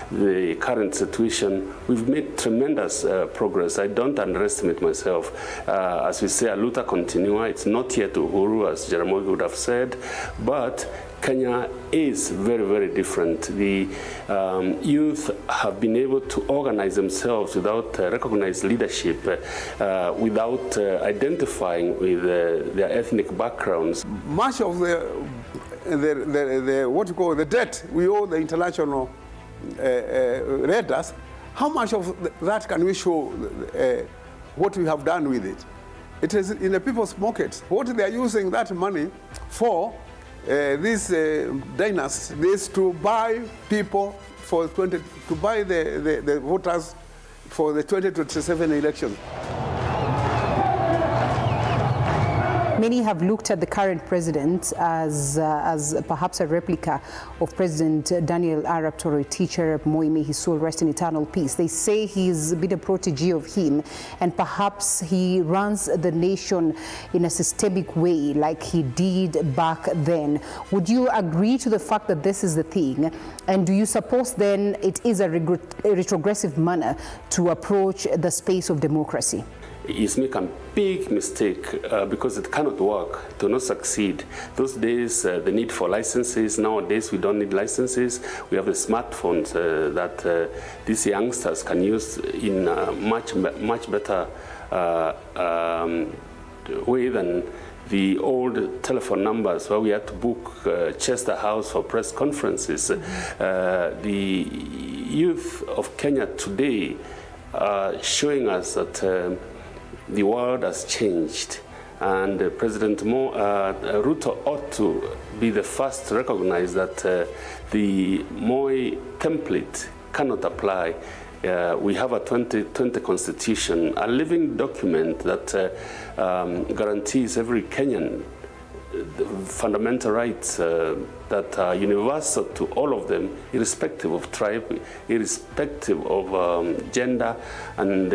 the current situation, we've made tremendous progress. I don't underestimate myself. As we say, a luta continua. It's not yet Uhuru, as Jaramogi would have said, but Kenya is very, very different. The youth have been able to organize themselves without recognized leadership, without identifying with their ethnic backgrounds. Much of the what you call the debt we owe the international lenders, how much of that can we show what we have done with it? It is in the people's pockets. What they are using that money for, these dynasts, is to buy people for to buy the voters for the 2027 election. Many have looked at the current president as perhaps a replica of President Daniel Arap Torre, teacher Moi, may his soul rest in eternal peace. They say he's been a protege of him, and perhaps he runs the nation in a systemic way like he did back then. Would you agree to the fact that this is the thing? And do you suppose then it is a retrogressive manner to approach the space of democracy? Is make a big mistake because it cannot work, to not succeed. Those days, the need for licenses. Nowadays, we don't need licenses. We have the smartphones that these youngsters can use in a much better way than the old telephone numbers where we had to book Chester House for press conferences. The youth of Kenya today are showing us that the world has changed, and President Ruto ought to be the first to recognize that the Moi template cannot apply. We have a 2020 constitution, a living document that guarantees every Kenyan the fundamental rights that are universal to all of them, irrespective of tribe, irrespective of gender. And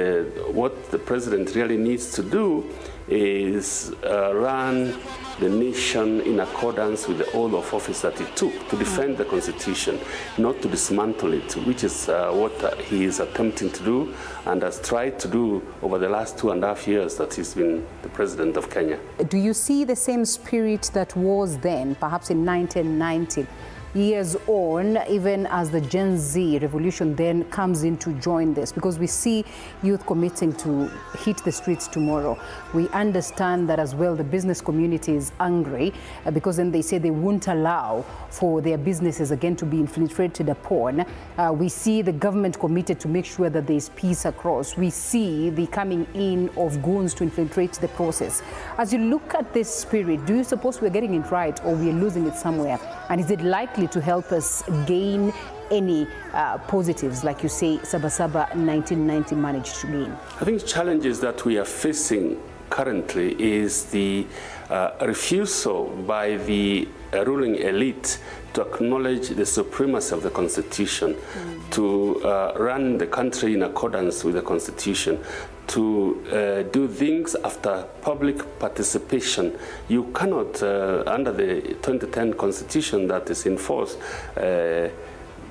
what the president really needs to do is run the nation in accordance with the oath of office that he took to defend the constitution, not to dismantle it, which is what he is attempting to do and has tried to do over the last 2.5 years that he's been the president of Kenya. Do you see the same spirit that was then, perhaps in 1990? Years on, even as the Gen Z revolution then comes in to join this, because we see youth committing to hit the streets tomorrow. We understand that as well the business community is angry because then they say they won't allow for their businesses again to be infiltrated upon. We see the government committed to make sure that there is peace across. We see the coming in of goons to infiltrate the process. As you look at this spirit, do you suppose we're getting it right or we're losing it somewhere? And is it likely to help us gain any positives, like you say, Sabasaba 1990 managed to gain? I think challenges that we are facing currently is the refusal by the ruling elite to acknowledge the supremacy of the Constitution, to run the country in accordance with the Constitution, to do things after public participation. You cannot, under the 2010 Constitution that is in force,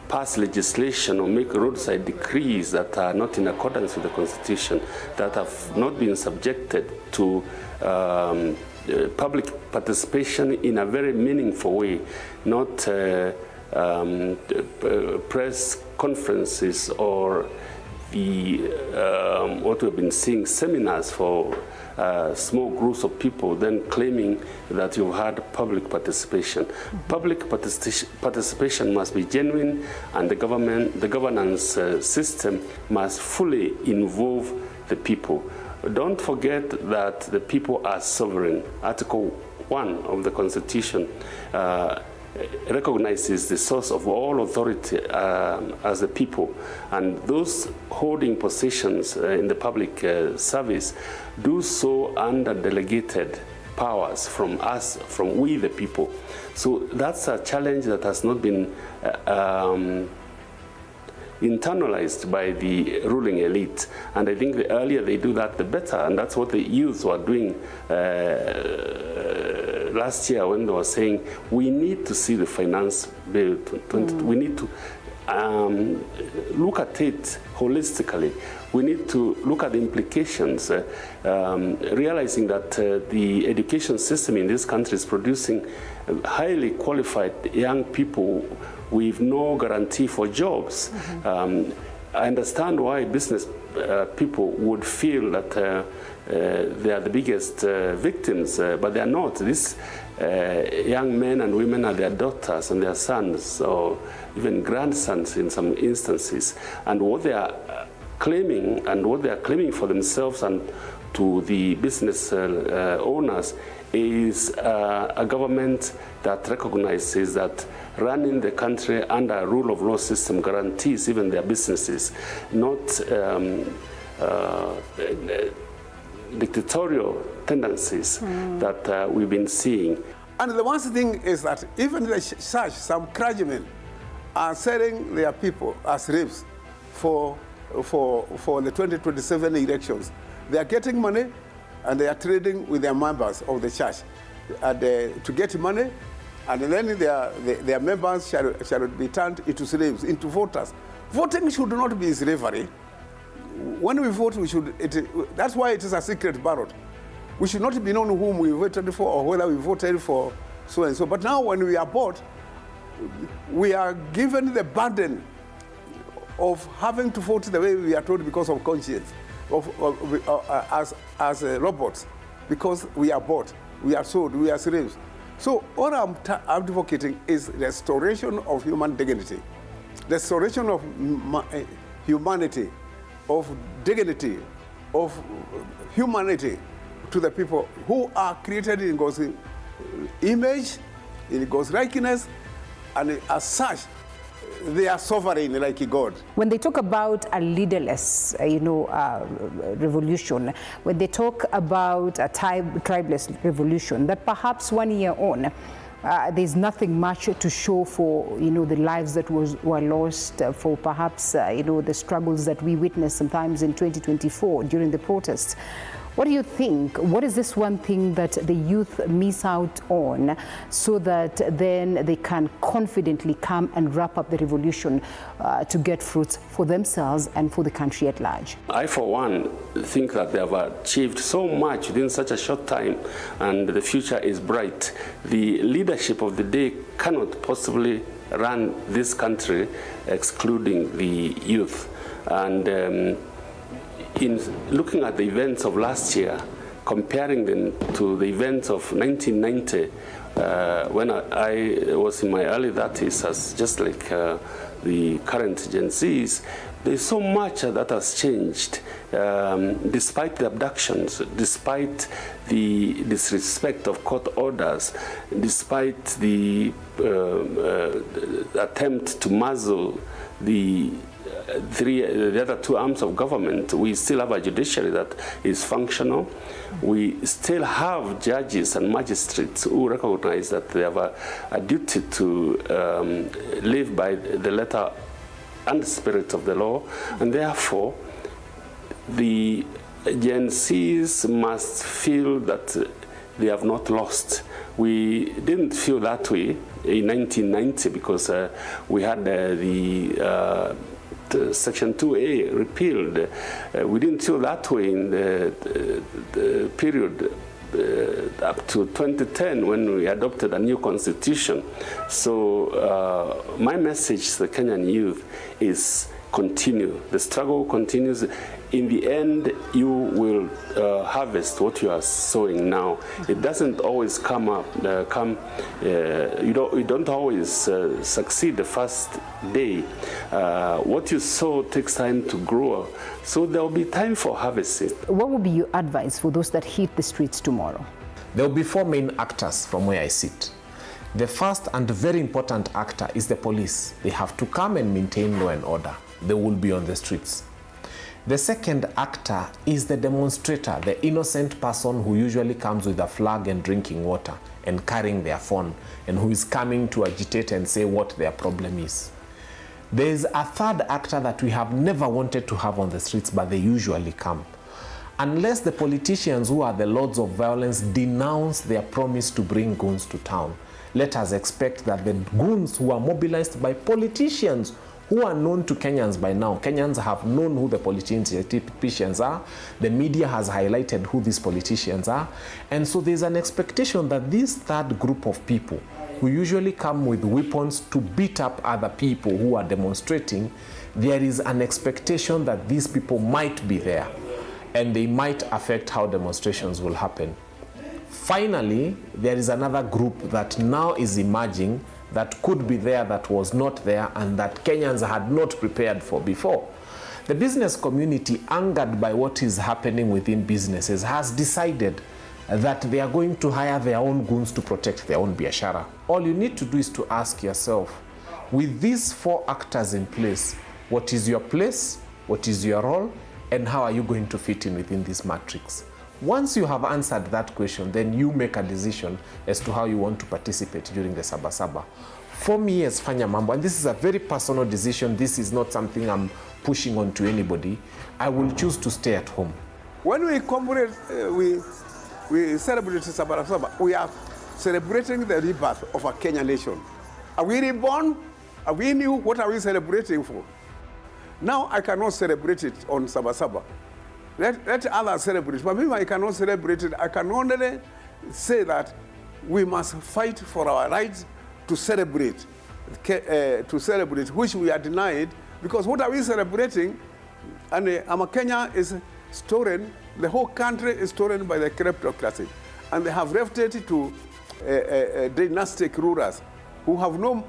pass legislation or make roadside decrees that are not in accordance with the Constitution, that have not been subjected to public participation in a very meaningful way, not press conferences or the what we've been seeing, seminars for small groups of people then claiming that you had public participation. Public participation must be genuine, and the governance system must fully involve the people. Don't forget that the people are sovereign. Article 1 of the Constitution recognizes the source of all authority as the people, and those holding positions in the public service do so under delegated powers from us, from we the people. So that's a challenge that has not been internalized by the ruling elite, and I think the earlier they do that, the better, and that's what the youth were doing last year when they were saying we need to see the finance bill, we need to look at it holistically. We need to look at the implications, realizing that the education system in this country is producing highly qualified young people with no guarantee for jobs. I understand why business people would feel that they are the biggest victims, but they are not. These young men and women are their daughters and their sons, or even grandsons in some instances. And what they are claiming, and what they are claiming for themselves and to the business owners, is a government that recognizes that running the country under a rule of law system guarantees even their businesses, not dictatorial tendencies that we've been seeing. And the worst thing is that even the church, some clergymen are selling their people as slaves for the 2027 elections. They are getting money and they are trading with their members of the church to get money, and then their members shall be turned into slaves, into voters. Voting should not be slavery. When we vote, that's why it is a secret ballot. We should not be known whom we voted for or whether we voted for so and so. But now when we are bought, we are given the burden of having to vote the way we are told because of conscience, as robots, because we are bought, we are sold, we are slaves. So what I'm advocating is restoration of human dignity, restoration of humanity, of dignity, of humanity to the people who are created in God's image, in God's likeness, and as such, they are sovereign like God. When they talk about a leaderless, revolution, when they talk about a tribeless revolution, that perhaps 1 year on, there's nothing much to show for, the lives that were lost, for perhaps, the struggles that we witnessed sometimes in 2024 during the protests. What do you think? What is this one thing that the youth miss out on so that then they can confidently come and wrap up the revolution to get fruits for themselves and for the country at large? I, for one, think that they have achieved so much within such a short time, and the future is bright. The leadership of the day cannot possibly run this country excluding the youth. And in looking at the events of last year, comparing them to the events of 1990, when I was in my early 30s, as just like the current Gen Zs, there's so much that has changed, despite the abductions, despite the disrespect of court orders, despite the attempt to muzzle the other two arms of government. We still have a judiciary that is functional. We still have judges and magistrates who recognize that they have a duty to live by the letter and spirit of the law, and therefore the Gen Zs must feel that they have not lost. We didn't feel that way in 1990 because we had the Section 2A repealed. We didn't feel that way in the period up to 2010 when we adopted a new constitution. So my message to the Kenyan youth is continue. The struggle continues. In the end, you will harvest what you are sowing now. It doesn't always come up. You don't always succeed the first day. What you sow takes time to grow. So there will be time for harvesting. What would be your advice for those that hit the streets tomorrow? There will be four main actors from where I sit. The first and very important actor is the police. They have to come and maintain law and order. They will be on the streets. The second actor is the demonstrator, the innocent person who usually comes with a flag and drinking water and carrying their phone, and who is coming to agitate and say what their problem is. There is a third actor that we have never wanted to have on the streets, but they usually come. Unless the politicians who are the lords of violence denounce their promise to bring goons to town, let us expect that the goons who are mobilized by politicians who are known to Kenyans by now. Kenyans have known who the politicians are. The media has highlighted who these politicians are. And so there's an expectation that this third group of people, who usually come with weapons to beat up other people who are demonstrating, there is an expectation that these people might be there and they might affect how demonstrations will happen. Finally, there is another group that now is emerging that could be there, that was not there, and that Kenyans had not prepared for before. The business community, angered by what is happening within businesses, has decided that they are going to hire their own goons to protect their own biashara. All you need to do is to ask yourself, with these 4 actors in place, what is your place, what is your role, and how are you going to fit in within this matrix? Once you have answered that question, then you make a decision as to how you want to participate during the Sabasaba. For me as Fanya Mambo, and this is a very personal decision, this is not something I'm pushing on to anybody, I will choose to stay at home. When we commemorate, we celebrate Sabasaba, we are celebrating the rebirth of a Kenyan nation. Are we reborn? Are we new? What are we celebrating for? Now I cannot celebrate it on Sabasaba. Let others celebrate. But me, I cannot celebrate it. I can only say that we must fight for our rights to celebrate, which we are denied, because what are we celebrating? And Kenya is stolen, the whole country is stolen by the kleptocracy. And they have left it to dynastic rulers who have no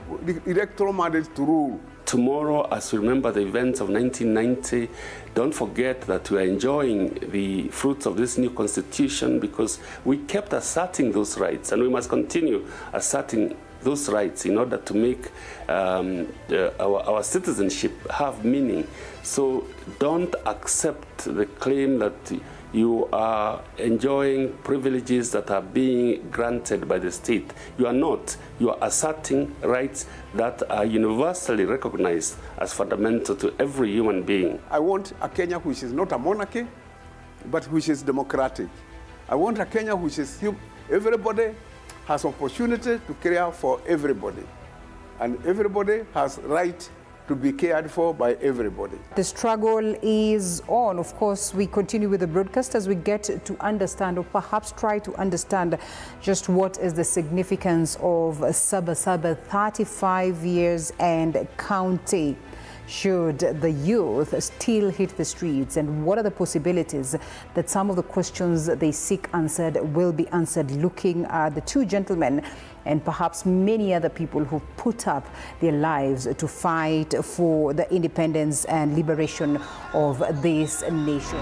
electoral mandate to rule. Tomorrow, as we remember the events of 1990, don't forget that we are enjoying the fruits of this new constitution because we kept asserting those rights, and we must continue asserting those rights in order to make our citizenship have meaning. So don't accept the claim that you are enjoying privileges that are being granted by the state. You are not. You are asserting rights that are universally recognized as fundamental to every human being. I want a Kenya which is not a monarchy, but which is democratic. I want a Kenya which is everybody has opportunity to care for everybody, and everybody has right to be cared for by everybody. The struggle is on. Of course, we continue with the broadcast as we get to understand, or perhaps try to understand, just what is the significance of Sabasaba 35 years and counting. Should the youth still hit the streets, and what are the possibilities that some of the questions they seek answered will be answered, looking at the 2 gentlemen and perhaps many other people who put up their lives to fight for the independence and liberation of this nation.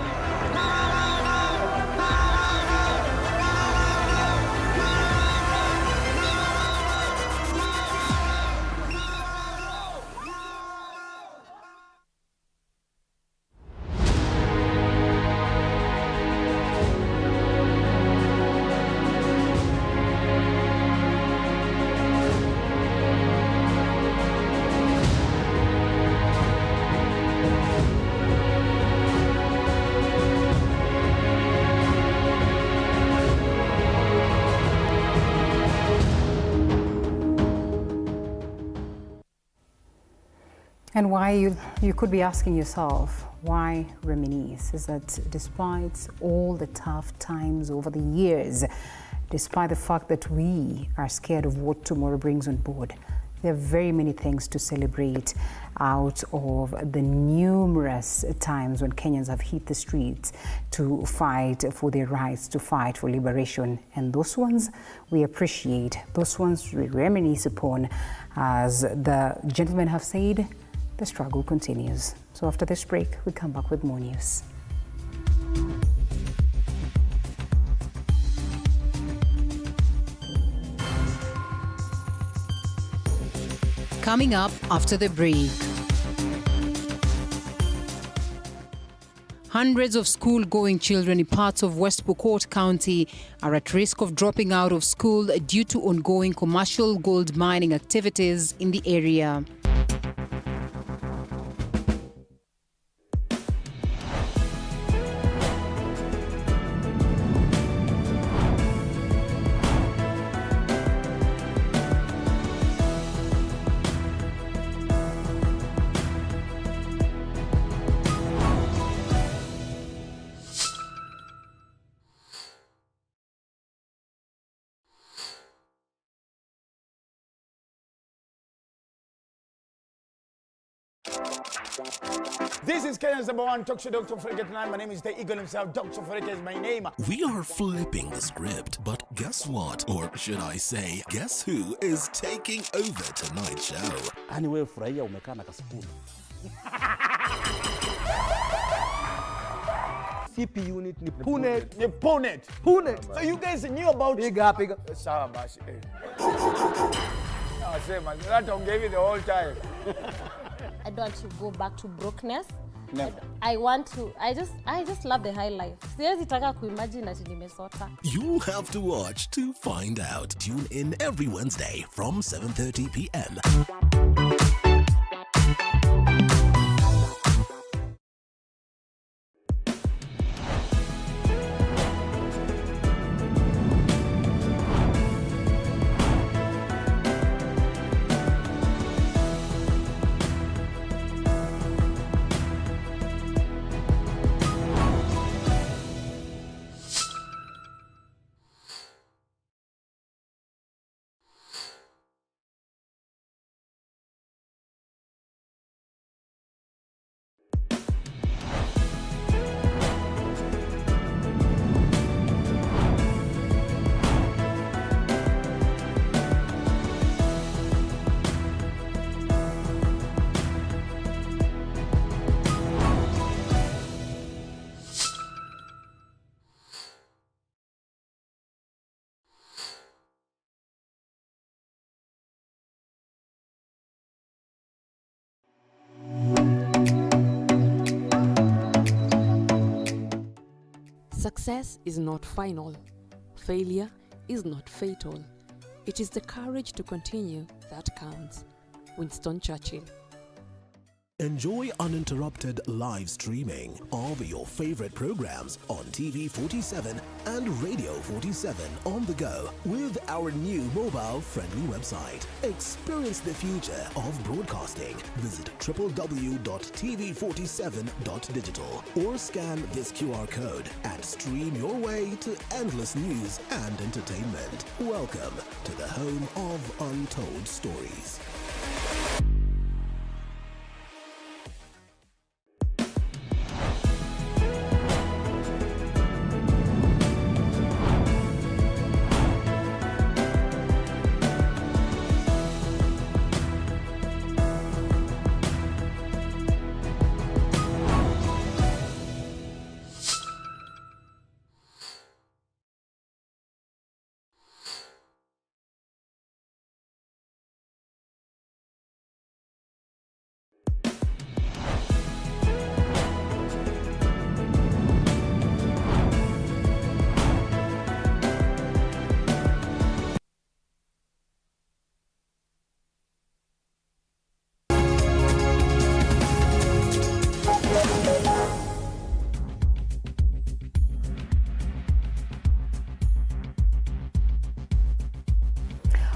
And why you could be asking yourself, why reminisce? Is that despite all the tough times over the years, despite the fact that we are scared of what tomorrow brings on board, there are very many things to celebrate out of the numerous times when Kenyans have hit the streets to fight for their rights, to fight for liberation. And those ones we appreciate, those ones we reminisce upon. As the gentlemen have said, the struggle continues. So after this break, we come back with more news. Coming up after the break. Hundreds of school-going children in parts of West Pokot County are at risk of dropping out of school due to ongoing commercial gold mining activities in the area. This is Kenya's #1 talk show, Dr. Fureke. Tonight, my name is the Eagle himself. Dr. Fureke is my name. We are flipping the script, but guess what? Or should I say, guess who is taking over tonight's show? Anyway, furahia umekaa na kasipuni. CP unit ni Punet. So you guys knew about Piga. Saba basi. Nasema that I'm giving the whole time. I don't want to go back to brokenness. Never. I just love the high life. Siwezi taka kuimagine ati nimesota. You'll have to watch to find out. Tune in every Wednesday from 7:30 p.m. Success is not final. Failure is not fatal. It is the courage to continue that counts. Winston Churchill. Enjoy uninterrupted live streaming of your favorite programs on TV47 and Radio 47 on the go with our new mobile-friendly website. Experience the future of broadcasting. Visit www.tv47.digital or scan this QR code and stream your way to endless news and entertainment. Welcome to the home of untold stories.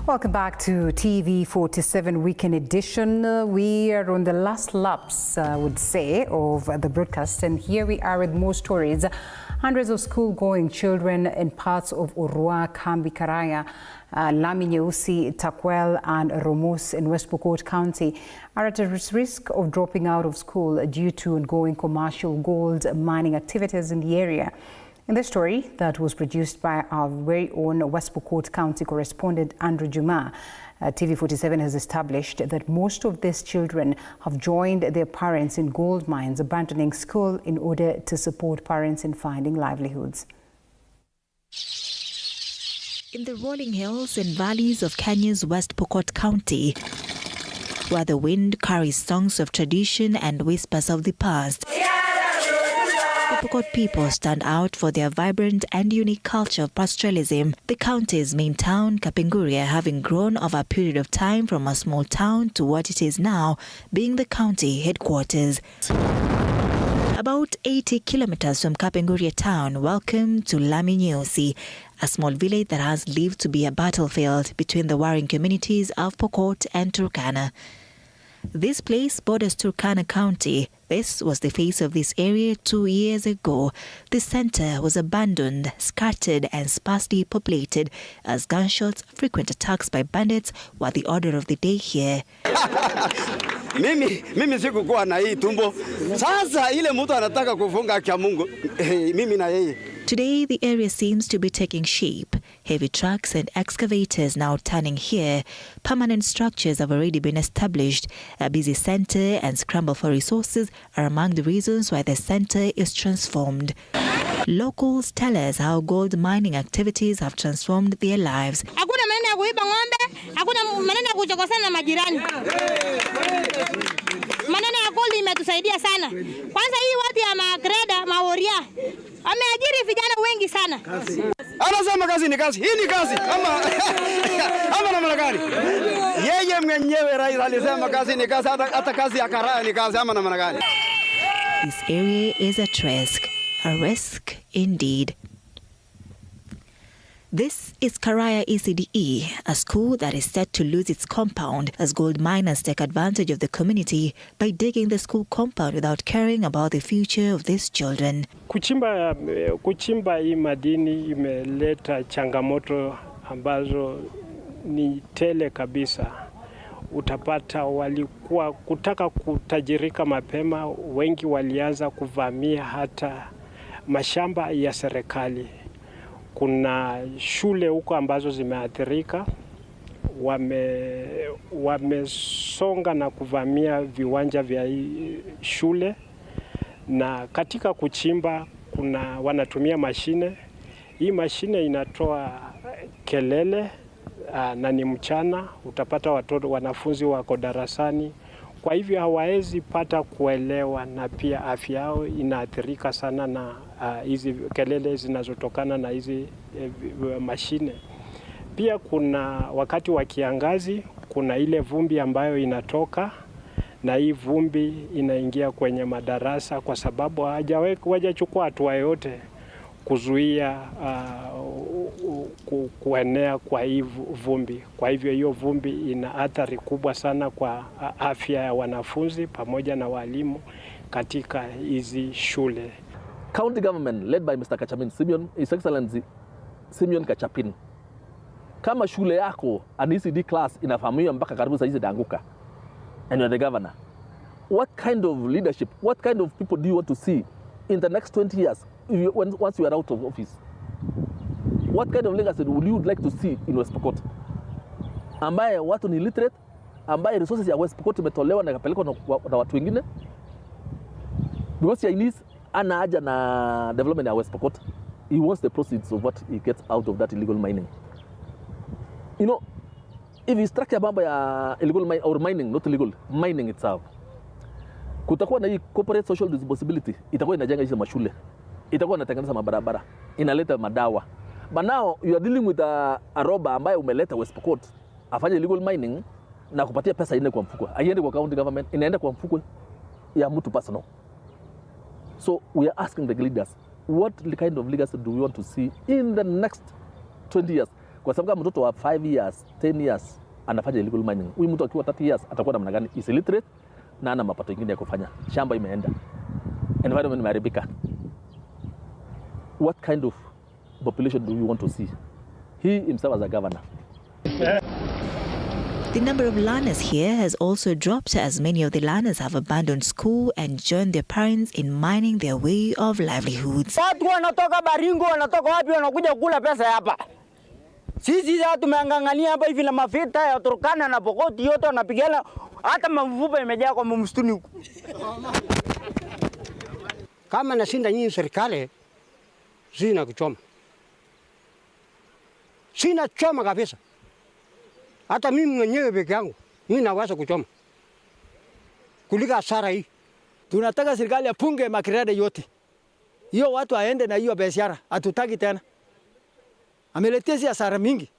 Welcome back to TV47 Weekend Edition. We are on the last laps, I would say, of the broadcast, and here we are with more stories. Hundreds of school-going children in parts of Urua, Kambi Karaya, Lami Nyeusi, Takwel and Romos in West Pokot County are at a risk of dropping out of school due to ongoing commercial gold mining activities in the area. In this story that was produced by our very own West Pokot County correspondent Andrew Juma, TV47 has established that most of these children have joined their parents in gold mines, abandoning school in order to support parents in finding livelihoods. In the rolling hills and valleys of Kenya's West Pokot County, where the wind carries songs of tradition and whispers of the past, the Pokot people stand out for their vibrant and unique culture of pastoralism. The county's main town, Kapenguria, having grown over a period of time from a small town to what it is now, being the county headquarters. About 80 kilometers from Kapenguria town, welcome to Lami Nyeusi, a small village that has lived to be a battlefield between the warring communities of Pokot and Turkana. This place borders Turkana County. This was the face of this area 2 years ago. The center was abandoned, scattered and sparsely populated as gunshots, frequent attacks by bandits were the order of the day here. Mimi sikukuwa na hii tumbo. Sasa ile mtu anataka kufunga kwa Mungu. Mimi na yeye. Today, the area seems to be taking shape. Heavy trucks and excavators now turning here. Permanent structures have already been established. A busy center and scramble for resources are among the reasons why the center is transformed. Locals tell us how gold mining activities have transformed their lives. Hakuna maneno ya kuiba ng'ombe, hakuna maneno ya kuchokosana na majirani. Maneno ya gold imetusaidia sana. Kwanza hii watu ya magreda, maoria, ameajiri vijana wengi sana. Anasema kazi ni kazi. Hii ni kazi. Ama namna gani? Yeye mwenyewe rais alisema kazi ni kazi, hata kazi ya karaya ni kazi, ama namna gani? This area is at risk. A risk indeed. This is Karaya ECDE, a school that is set to lose its compound as gold miners take advantage of the community by digging the school compound without caring about the future of these children. Kuchimba hii madini imeleta changamoto ambazo ni tele kabisa. Utapata walikuwa kutaka kutajirika mapema, wengi walianza kuvamia hata mashamba ya serikali. Kuna shule huko ambazo zimeathirika, wamesonga na kuvamia viwanja vya shule, na katika kuchimba wanatumia mashine. Hii mashine inatoa kelele na ni mchana, utapata wanafunzi wako darasani, kwa hivyo hawawezi pata kuelewa, na pia afya yao inaathirika sana na hizi kelele zinazotokana na hizi mashine. Pia kuna wakati wa kiangazi, kuna ile vumbi ambayo inatoka, na hii vumbi inaingia kwenye madarasa kwa sababu hawajachukua hatua yote kuzuia kuenea kwa hii vumbi. Kwa hivyo hiyo vumbi ina athari kubwa sana kwa afya ya wanafunzi pamoja na walimu katika hizi shule. County government led by Mr. Kachapin, His Excellency Simeon Kachapin. Kama shule yako an ECD class inafahamiwa mpaka karibu saizi daanguka, and you're the governor, what kind of leadership, what kind of people do you want to see in the next 20 years once you are out of office? What kind of legacy would you like to see in West Pokot? Ambaye watu ni literate, ambaye resources ya West Pokot imetolewa na ikapelekwa na watu wengine. Because Chinese ana haja na development ya West Pokot. He wants the proceeds of what he gets out of that illegal mining. You know, if he structure mambo ya illegal mining or mining, not illegal, mining itself, kutakuwa na hii corporate social responsibility, itakuwa inajenga hizo mashule, itakuwa inatengeneza mabarabara, inaleta madawa. But now you are dealing with a robber ambaye umeleta West Pokot afanye illegal mining na kupatia pesa iende kwa mfuko. Aiende kwa county government, inaenda kwa mfuko ya mtu personal. So we are asking the leaders, what kind of legacy do we want to see in the next 20 years? Kwa sababu mtoto wa 5 years, 10 years anafanya illegal mining, huyu mtu akiwa 30 years atakuwa namna gani? Is illiterate na ana mapato mengine ya kufanya. Shamba imeenda, environment imeharibika. What kind of population do you want to see? He himself as a governor. The number of learners here has also dropped as many of the learners have abandoned school and joined their parents in mining their way of livelihoods. Watu wanatoka Baringo, wanatoka wapi, wanakuja kula pesa hapa. Sisi sasa tumeangangania hapa hivi na mafita ya Turkana na Pokot yote wanapigana, hata mavupa imejaa kwa msituni huko. Kama nashinda nyinyi serikali, sina kuchoma. Sina choma kabisa. Hata mimi mwenyewe peke yangu, mimi naweza kuchoma. Kulika hasara hii. Tunataka serikali apunge makreda yote. Hiyo watu aende na hiyo biashara, hatutaki tena. Ameletea hasara mingi.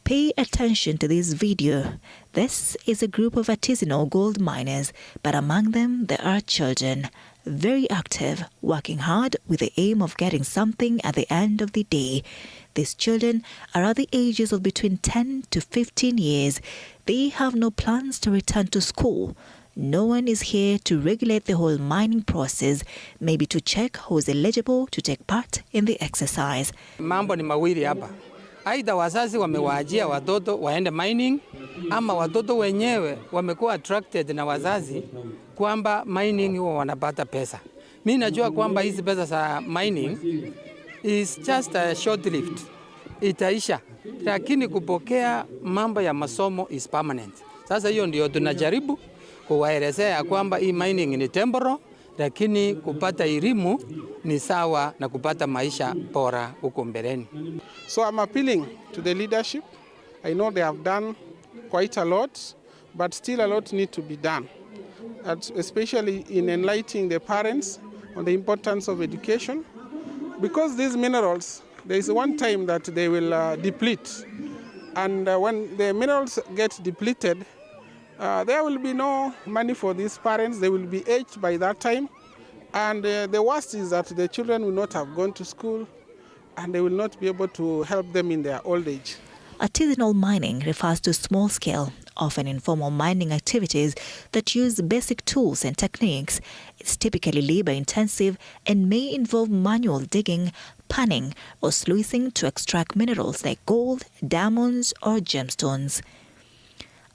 Pay attention to this video. This is a group of artisanal gold miners, but among them there are children, very active, working hard with the aim of getting something at the end of the day. These children are at the ages of between 10 to 15 years. They have no plans to return to school. No one is here to regulate the whole mining process, maybe to check who is eligible to take part in the exercise. Mambo ni mawili hapa. Aidha wazazi wamewaajia watoto waende mining, ama watoto wenyewe wamekuwa attracted na wazazi kwamba mining huwa wanapata pesa. Mimi najua kwamba hizi pesa za mining is just a short lived, itaisha, lakini kupokea mambo ya masomo is permanent. Sasa hiyo ndio tunajaribu kuwaelezea kwamba hii mining ni temporal, lakini kupata elimu ni sawa na kupata maisha bora huko mbeleni. So I'm appealing to the leadership. I know they have done quite a lot, but still a lot need to be done, especially in enlightening the parents on the importance of education. Because these minerals, there is one time that they will deplete. And when the minerals get depleted, there will be no money for these parents. They will be aged by that time. And the worst is that the children will not have gone to school and they will not be able to help them in their old age. Artisanal mining refers to small-scale, often informal mining activities that use basic tools and techniques. It's typically labor-intensive and may involve manual digging, panning, or sluicing to extract minerals like gold, diamonds, or gemstones.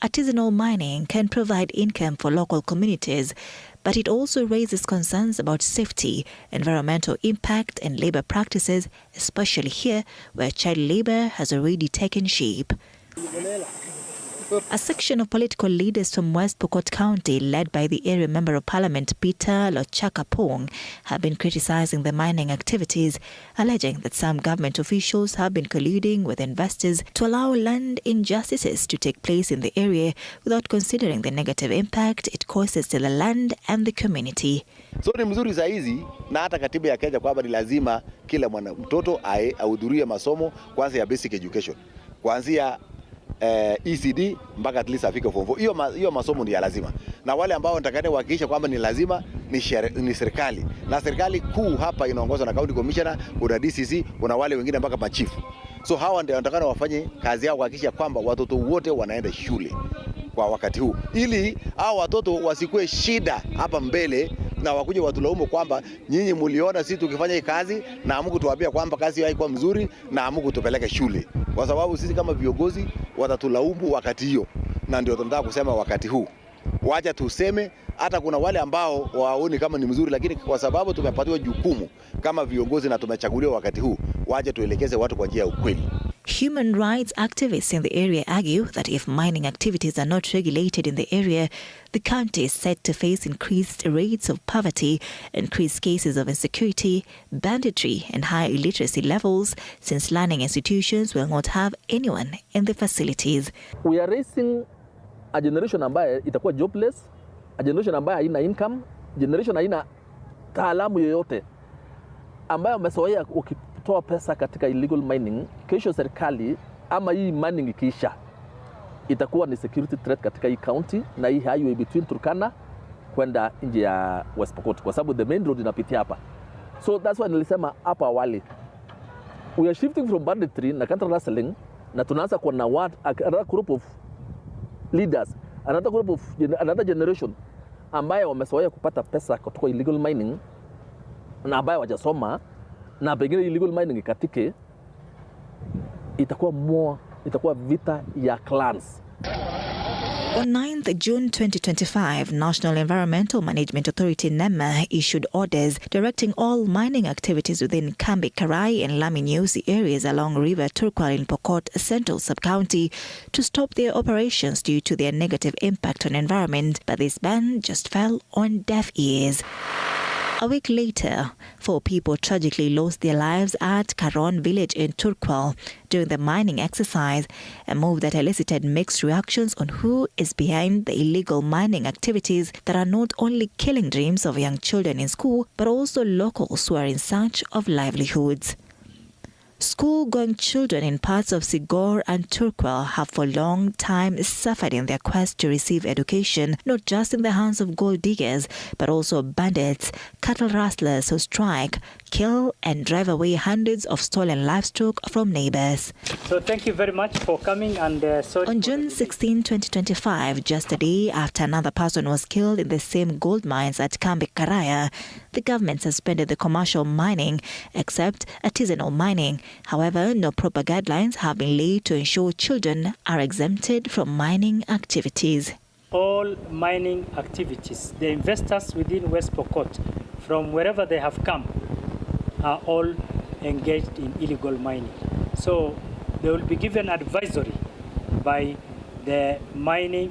Artisanal mining can provide income for local communities, but it also raises concerns about safety, environmental impact, and labor practices, especially here where child labor has already taken shape. A section of political leaders from West Pokot County, led by the area Member of Parliament Peter Lochakapong, have been criticizing the mining activities, alleging that some government officials have been colluding with investors to allow land injustices to take place in the area without considering the negative impact it causes to the land and the community. So ni mzuri saizi na hata katiba ya Kenya kwamba ni lazima kila mtoto ahudhurie masomo kwanza ya basic education. Kuanzia ECD mpaka at least afike form 4. Hiyo masomo ni ya lazima. Na wale ambao wanataka kuhakikisha kwamba ni lazima ni serikali. Na serikali kuu hapa inaongozwa na county commissioner, kuna DCC, kuna wale wengine mpaka machifu. So hawa ndio wanataka wafanye kazi yao kuhakikisha kwamba watoto wote wanaenda shule kwa wakati huu. Ili hao watoto wasikue shida hapa mbele na wakuje watulaumu kwamba nyinyi mliona sisi tukifanya hii kazi na hamkutuambia kwamba kazi haikuwa mzuri na hamkutupeleka shule. Kwa sababu sisi kama viongozi watatulaumu wakati hiyo. Na ndio tunataka kusema wakati huu. Wacha tuseme hata kuna wale ambao waoni kama ni mzuri, lakini kwa sababu tumepatiwa jukumu kama viongozi na tumechaguliwa wakati huu, wacha tuelekeze watu kwa njia ya ukweli. Human rights activists in the area argue that if mining activities are not regulated in the area, the county is set to face increased rates of poverty, increased cases of insecurity, banditry, and high illiteracy levels, since learning institutions will not have anyone in the facilities. We are raising a generation ambaye itakuwa jobless, a generation ambaye haina income, generation haina taalamu yoyote, ambaye wamezoea ukitoa pesa katika illegal mining, kesho serikali ama hii mining ikiisha itakuwa ni security threat katika hii county na hii highway between Turkana kwenda nje ya West Pokot, kwa sababu the main road inapitia hapa. So that's why nilisema hapa awali we are shifting from banditry na counter rustling, na tunaanza kuwa na another group of leaders, another generation ambaye wamezoea kupata pesa kutoka illegal mining na ambaye wajasoma, na pengine illegal mining ikatike, itakuwa vita ya clans. On 9th June 2025, National Environmental Management Authority NEMA issued orders directing all mining activities within Kambi Karai and Laminyusi areas along River Turkwal in Pokot Central Sub-County to stop their operations due to their negative impact on environment, but this ban just fell on deaf ears. A week later, 4 people tragically lost their lives at Karon village in Turkwal during the mining exercise, a move that elicited mixed reactions on who is behind the illegal mining activities that are not only killing dreams of young children in school, but also locals who are in search of livelihoods. School-going children in parts of Sigor and Turkwal have for a long time suffered in their quest to receive education, not just in the hands of gold diggers, but also bandits, cattle rustlers who strike, kill and drive away hundreds of stolen livestock from neighbors. So thank you very much for coming. And on June 16, 2025, just a day after another person was killed in the same gold mines at Kambi Karaya, the government suspended the commercial mining except artisanal mining. However, no proper guidelines have been laid to ensure children are exempted from mining activities. All mining activities, the investors within West Pokot, from wherever they have come, are all engaged in illegal mining. So they will be given advisory by the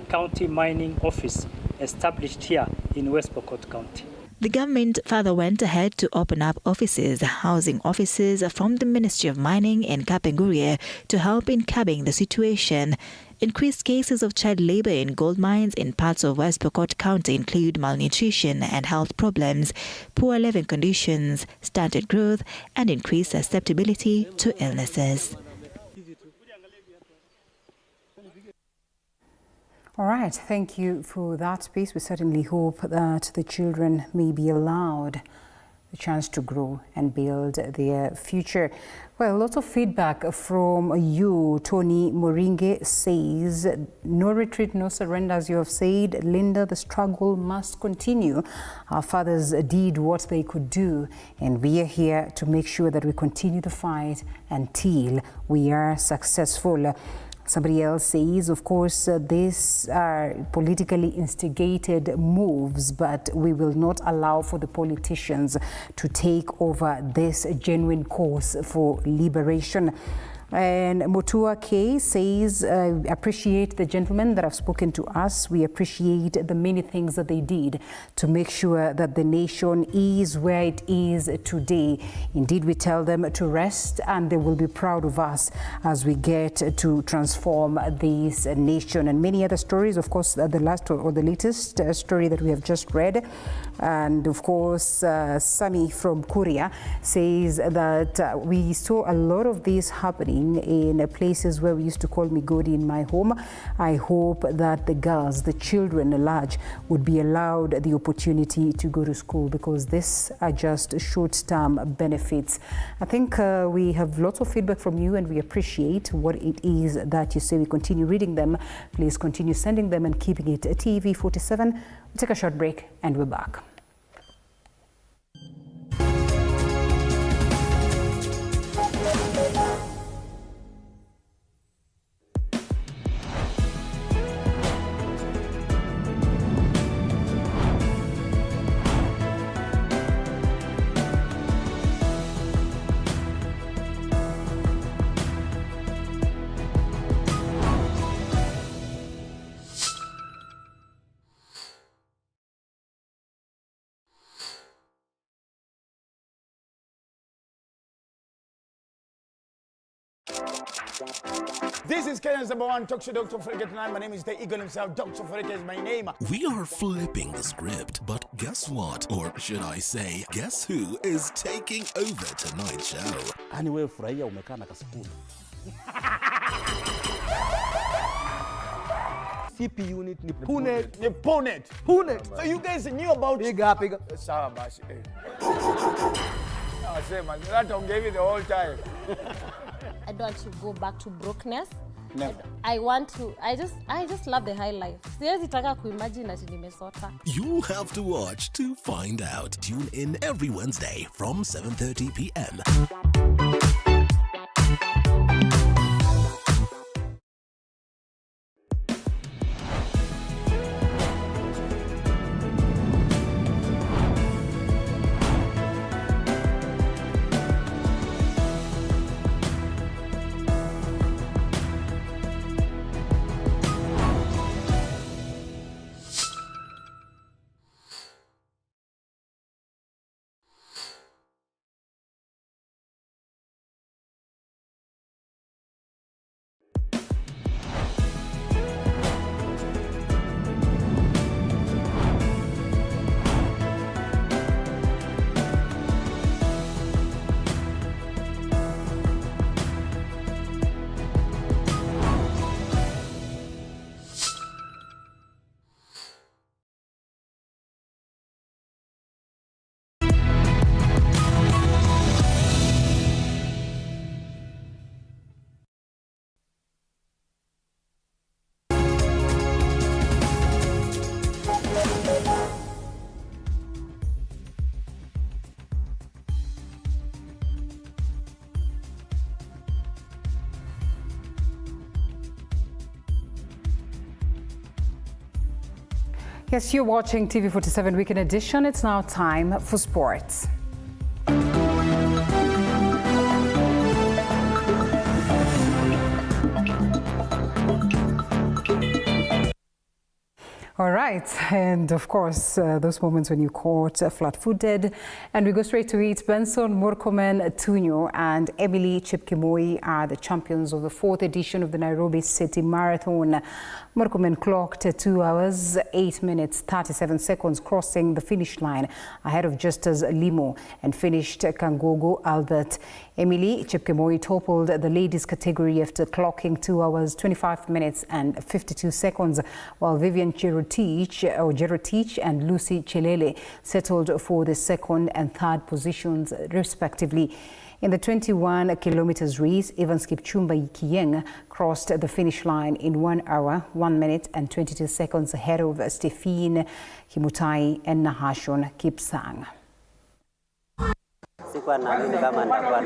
county mining office established here in West Pokot County. The government further went ahead to open up offices, housing officers from the Ministry of Mining in Kapenguria to help in curbing the situation. Increased cases of child labor in gold mines in parts of West Pokot County include malnutrition and health problems, poor living conditions, stunted growth, and increased susceptibility to illnesses. All right, thank you for that piece. We certainly hope that the children may be allowed the chance to grow and build their future. Well, lots of feedback from you. Tony Moringe says, no retreat, no surrender, as you have said. Linda, the struggle must continue. Our fathers did what they could do, and we are here to make sure that we continue to fight until we are successful. Somebody else says, of course, these are politically instigated moves, but we will not allow for the politicians to take over this genuine cause for liberation. And Motua K says, appreciate the gentlemen that have spoken to us. We appreciate the many things that they did to make sure that the nation is where it is today. Indeed, we tell them to rest, and they will be proud of us as we get to transform this nation. And many other stories, of course, the last or the latest story that we have just read. And of course, Sami from Korea says that we saw a lot of this happening in places where we used to call Migodi in my home. I hope that the girls, the children at large, would be allowed the opportunity to go to school, because this are just short-term benefits. I think we have lots of feedback from you, and we appreciate what it is that you say. We continue reading them. Please continue sending them and keeping it at TV47. We'll take a short break and we're back. This is Kenya's #1 talk show, Dr. Freke tonight. My name is the Eagle himself. Dr. Freke is my name. We are flipping the script, but guess what? Or should I say, guess who is taking over tonight's show? Anyway, furahia umekaa na kasukuma. CP unit ni Punet. Ni Punet. Punet. So you guys knew about Piga. Saba. I say, man, that don't give you the whole time. I don't want to go back to brokenness. Never. I just love the high life. Siwezi taka kuimagine ati nimesota. You'll have to watch to find out. Tune in every Wednesday from 7:30 p.m. Yes, you're watching TV47 Weekend Edition. It's now time for sports. All right, and of course, those moments when you caught flat-footed. And we go straight to it. Benson Murkomen Tunyo and Emily Chepkemoi are the champions of the 4th edition of the Nairobi City Marathon. Murkomen clocked 2 hours, 8 minutes, 37 seconds, crossing the finish line ahead of Justus Limo and finished Kangogo Albert. Emily Chepkemoi toppled the ladies category after clocking 2 hours, 25 minutes and 52 seconds, while Vivian Jerotich and Lucy Chelele settled for the 2nd and 3rd positions, respectively. In the 21 kilometers race, Evans Kipchumba Kiyeng crossed the finish line in 1 hour, 1 minute and 22 seconds ahead of Stephine Kimutai and Nahashon Kipsang. Sikuwa naamini kama nitakuwa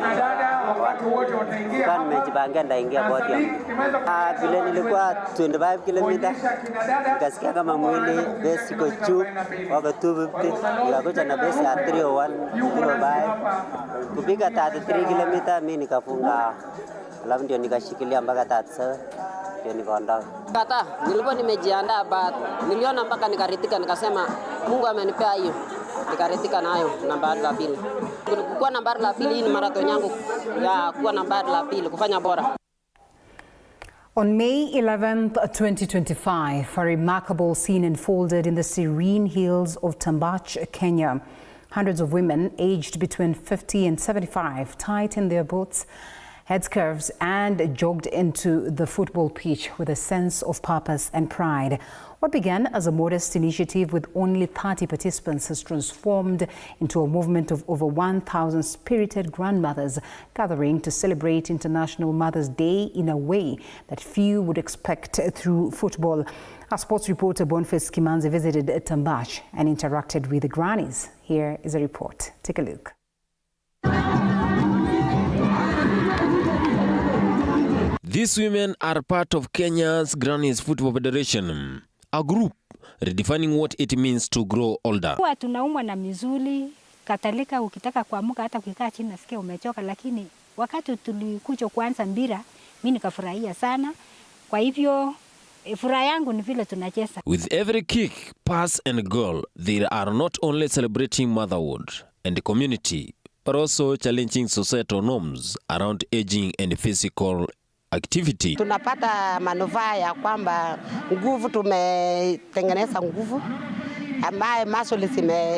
na nimejipanga ndaingia podium. Vile nilikuwa 25 km nikasikia kama mwili base iko juu wako 250, nikakuja na base ya 301 kupiga 33 km mimi nikafunga, alafu ndio nikashikilia mpaka 37 ndio nikaondoka. Kata nilikuwa nimejiandaa but niliona mpaka nikaritika, nikasema Mungu amenipea hiyo, nikaritika nayo nambari la pili. Kuwa nambari la pili, hii ni marathon yangu ya kuwa nambari la pili, kufanya bora. On May 11th, 2025, a remarkable scene unfolded in the serene hills of Tambach, Kenya. Hundreds of women aged between 50 and 75 tightened their boots, headscarves, and jogged into the football pitch with a sense of purpose and pride. What began as a modest initiative with only 30 participants has transformed into a movement of over 1,000 spirited grandmothers gathering to celebrate International Mother's Day in a way that few would expect through football. Our sports reporter Boniface Kimanzi visited Tambach and interacted with the grannies. Here is a report. Take a look. These women are part of Kenya's Grannies Football Federation, a group redefining what it means to grow older. Huwa tunaumwa na misuli, kadhalika ukitaka kuamka hata ukikaa chini nasikia umechoka, lakini wakati tulikuja kuanza mpira mimi nikafurahia sana. Kwa hivyo furaha yangu ni vile tunacheza. With every kick, pass and goal, they are not only celebrating motherhood and community, but also challenging societal norms around aging and physical activity. Tunapata manufaa ya kwamba nguvu, tumetengeneza nguvu ambaye muscles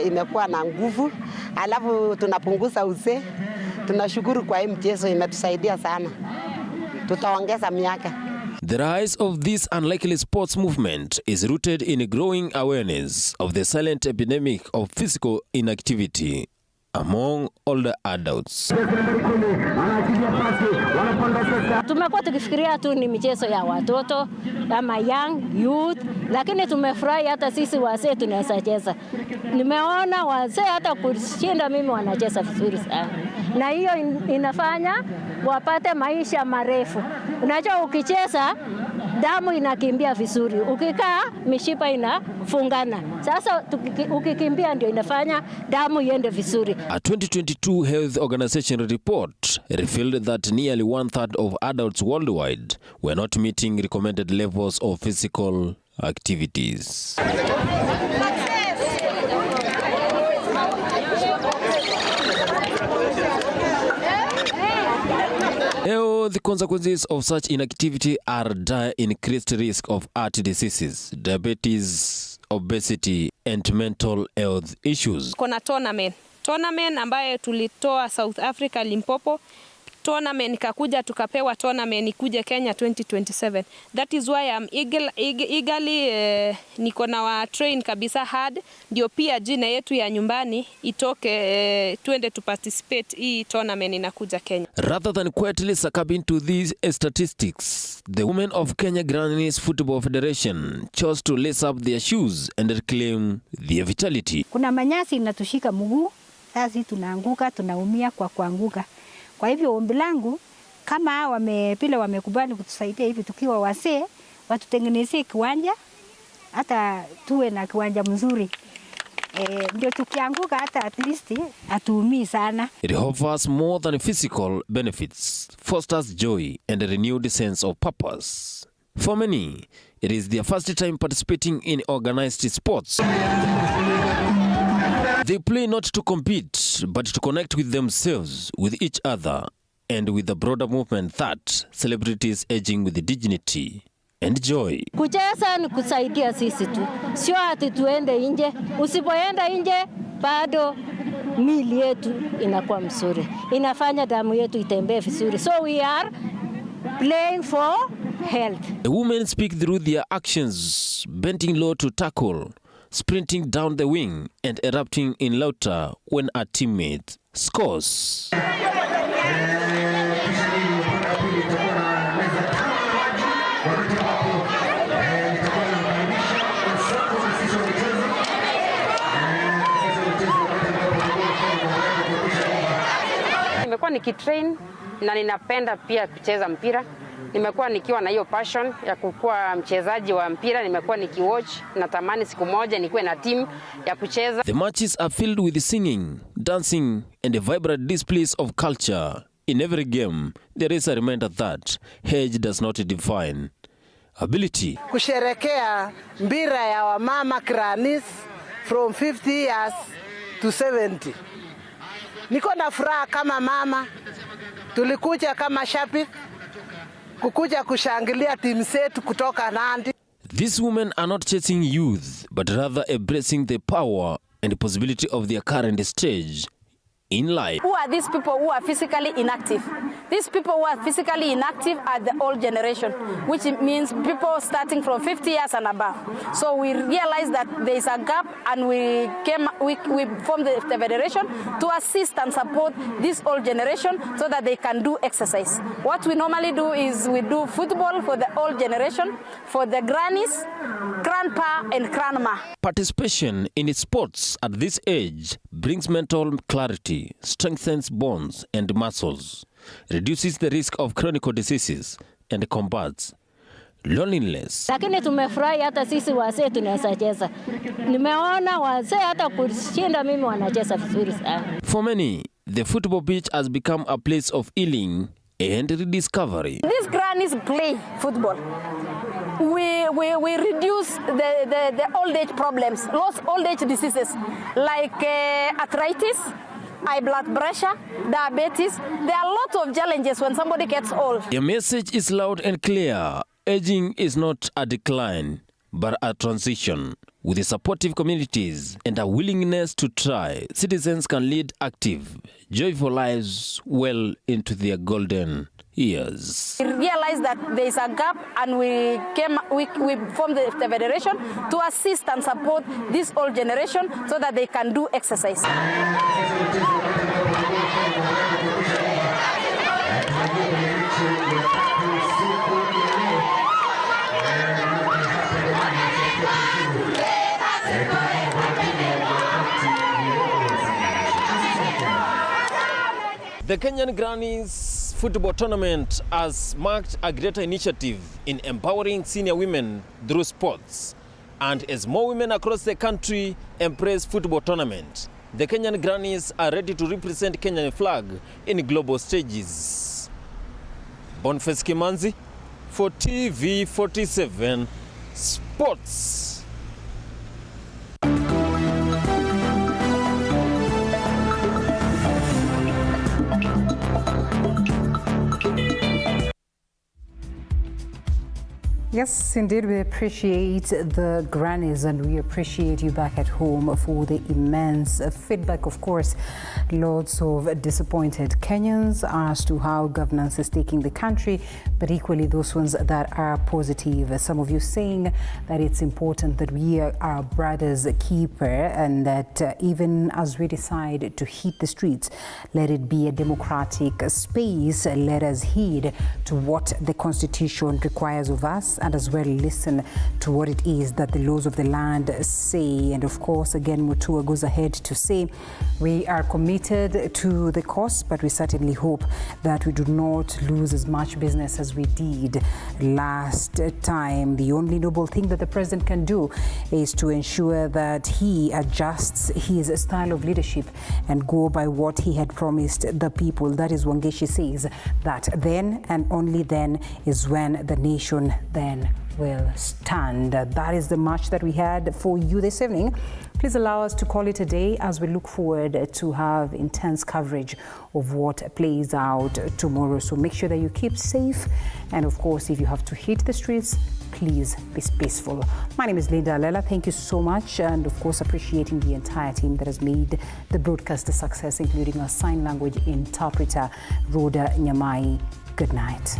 imekuwa na nguvu, alafu tunapunguza uzee. Tunashukuru kwa hii mchezo, imetusaidia sana, tutaongeza miaka. The rise of this unlikely sports movement is rooted in a growing awareness of the silent epidemic of physical inactivity among older adults. Tumekuwa tukifikiria tu ni michezo ya watoto ama young youth, lakini tumefurahi hata sisi wazee tunaweza cheza. Nimeona wazee hata kushinda mimi wanacheza vizuri sana, na hiyo inafanya wapate maisha marefu. Unajua ukicheza damu inakimbia vizuri, ukikaa mishipa inafungana. Sasa ukikimbia ndio inafanya damu iende vizuri. A 2022 Health Organization report revealed that nearly 1/3 of adults worldwide were not meeting recommended levels of physical activities. The consequences of such inactivity are dire increased risk of heart diseases, diabetes, obesity, and mental health issues. Kuna tournament ambayo tulitoa South Africa Limpopo. Tournament ikakuja tukapewa tournament kuja Kenya 2027. That is why I'm eagerly niko na wa train kabisa hard ndio pia jina yetu ya nyumbani itoke twende to participate hii tournament inakuja Kenya. Rather than quietly succumbing to these statistics, the women of Kenya Grannies Football Federation chose to lace up their shoes and reclaim their vitality. Kuna manyasi inatushika mguu, sasa tunaanguka, tunaumia kwa kuanguka. Kwa hivyo ombi langu kama wamekubali kutusaidia hivi tukiwa wazee, watutengenezee kiwanja hata tuwe na kiwanja mzuri. Ndio tukianguka hata at least hatuumii sana. It offers more than physical benefits, fosters joy and a renewed sense of purpose. For many, it is their first time participating in organized sports. They play not to compete, but to connect with themselves, with each other, and with the broader movement that celebrities aging with dignity and joy. Kucheza ni kusaidia sisi tu, sio ati tuende nje. Usipoenda nje, bado mili yetu inakuwa mzuri, inafanya damu yetu itembee vizuri. So we are playing for health. The women speak through their actions, bending low to tackle, sprinting down the wing, and erupting in laughter when a teammate scores. Nimekuwa nikitrain na ninapenda pia kucheza mpira. Nimekuwa nikiwa na hiyo passion ya kukuwa mchezaji wa mpira. Nimekuwa nikiwatch, natamani siku moja nikuwe na team ya kucheza. The matches are filled with singing, dancing and a vibrant displays of culture. In every game, there is a reminder that age does not define ability. Kusherekea mpira ya wamama Kranis from 50 years to 70. Niko na furaha kama mama, tulikuja kama shabiki kukuja kushangilia timu zetu kutoka Nandi. These women are not chasing youth, but rather embracing the power and possibility of their current stage in life. Who are these people who are physically inactive? These people who are physically inactive are the old generation, which means people starting from 50 years and above. So we realized that there is a gap, and we formed the federation to assist and support this old generation so that they can do exercise. What we normally do is we do football for the old generation, for the grannies, grandpa and grandma. Participation in sports at this age brings mental clarity, strengthens bonds and muscles, reduces the risk of chronic diseases, and combats loneliness. Lakini tumefurahi hata sisi wazee tunaweza cheza. Nimeona wazee hata kushinda mimi wanacheza vizuri sana. For many, the football pitch has become a place of healing and rediscovery. These grannies play football. We reduce the old age problems, lost old age diseases like arthritis, high blood pressure, diabetes. There are a lot of challenges when somebody gets old. The message is loud and clear. Aging is not a decline, but a transition. With the supportive communities and a willingness to try, citizens can lead active, joyful lives well into their golden years. We realized that there is a gap, and we formed the federation to assist and support this old generation so that they can do exercise. The Kenyan Grannies Football Tournament has marked a greater initiative in empowering senior women through sports. And as more women across the country embrace football tournament, the Kenyan Grannies are ready to represent Kenyan flag in global stages. Boniface Kimanzi for TV47 Sports. Yes, indeed, we appreciate the grannies, and we appreciate you back at home for the immense feedback. Of course, lots of disappointed Kenyans as to how governance is taking the country, but equally those ones that are positive. Some of you saying that it's important that we are our brother's keeper, and that even as we decide to hit the streets, let it be a democratic space. Let us heed to what the Constitution requires of us, and as well listen to what it is that the laws of the land say. And of course, again, Mutua goes ahead to say, we are committed to the cause, but we certainly hope that we do not lose as much business as we did last time. The only noble thing that the president can do is to ensure that he adjusts his style of leadership and go by what he had promised the people. That is, Wangeshi says that then and only then is when the nation then will stand. That is the match that we had for you this evening. Please allow us to call it a day as we look forward to have intense coverage of what plays out tomorrow. So make sure that you keep safe. And of course, if you have to hit the streets, please be peaceful. My name is Linda Alela. Thank you so much. And of course, appreciating the entire team that has made the broadcast a success, including our sign language interpreter, Rhoda Nyamai. Good night.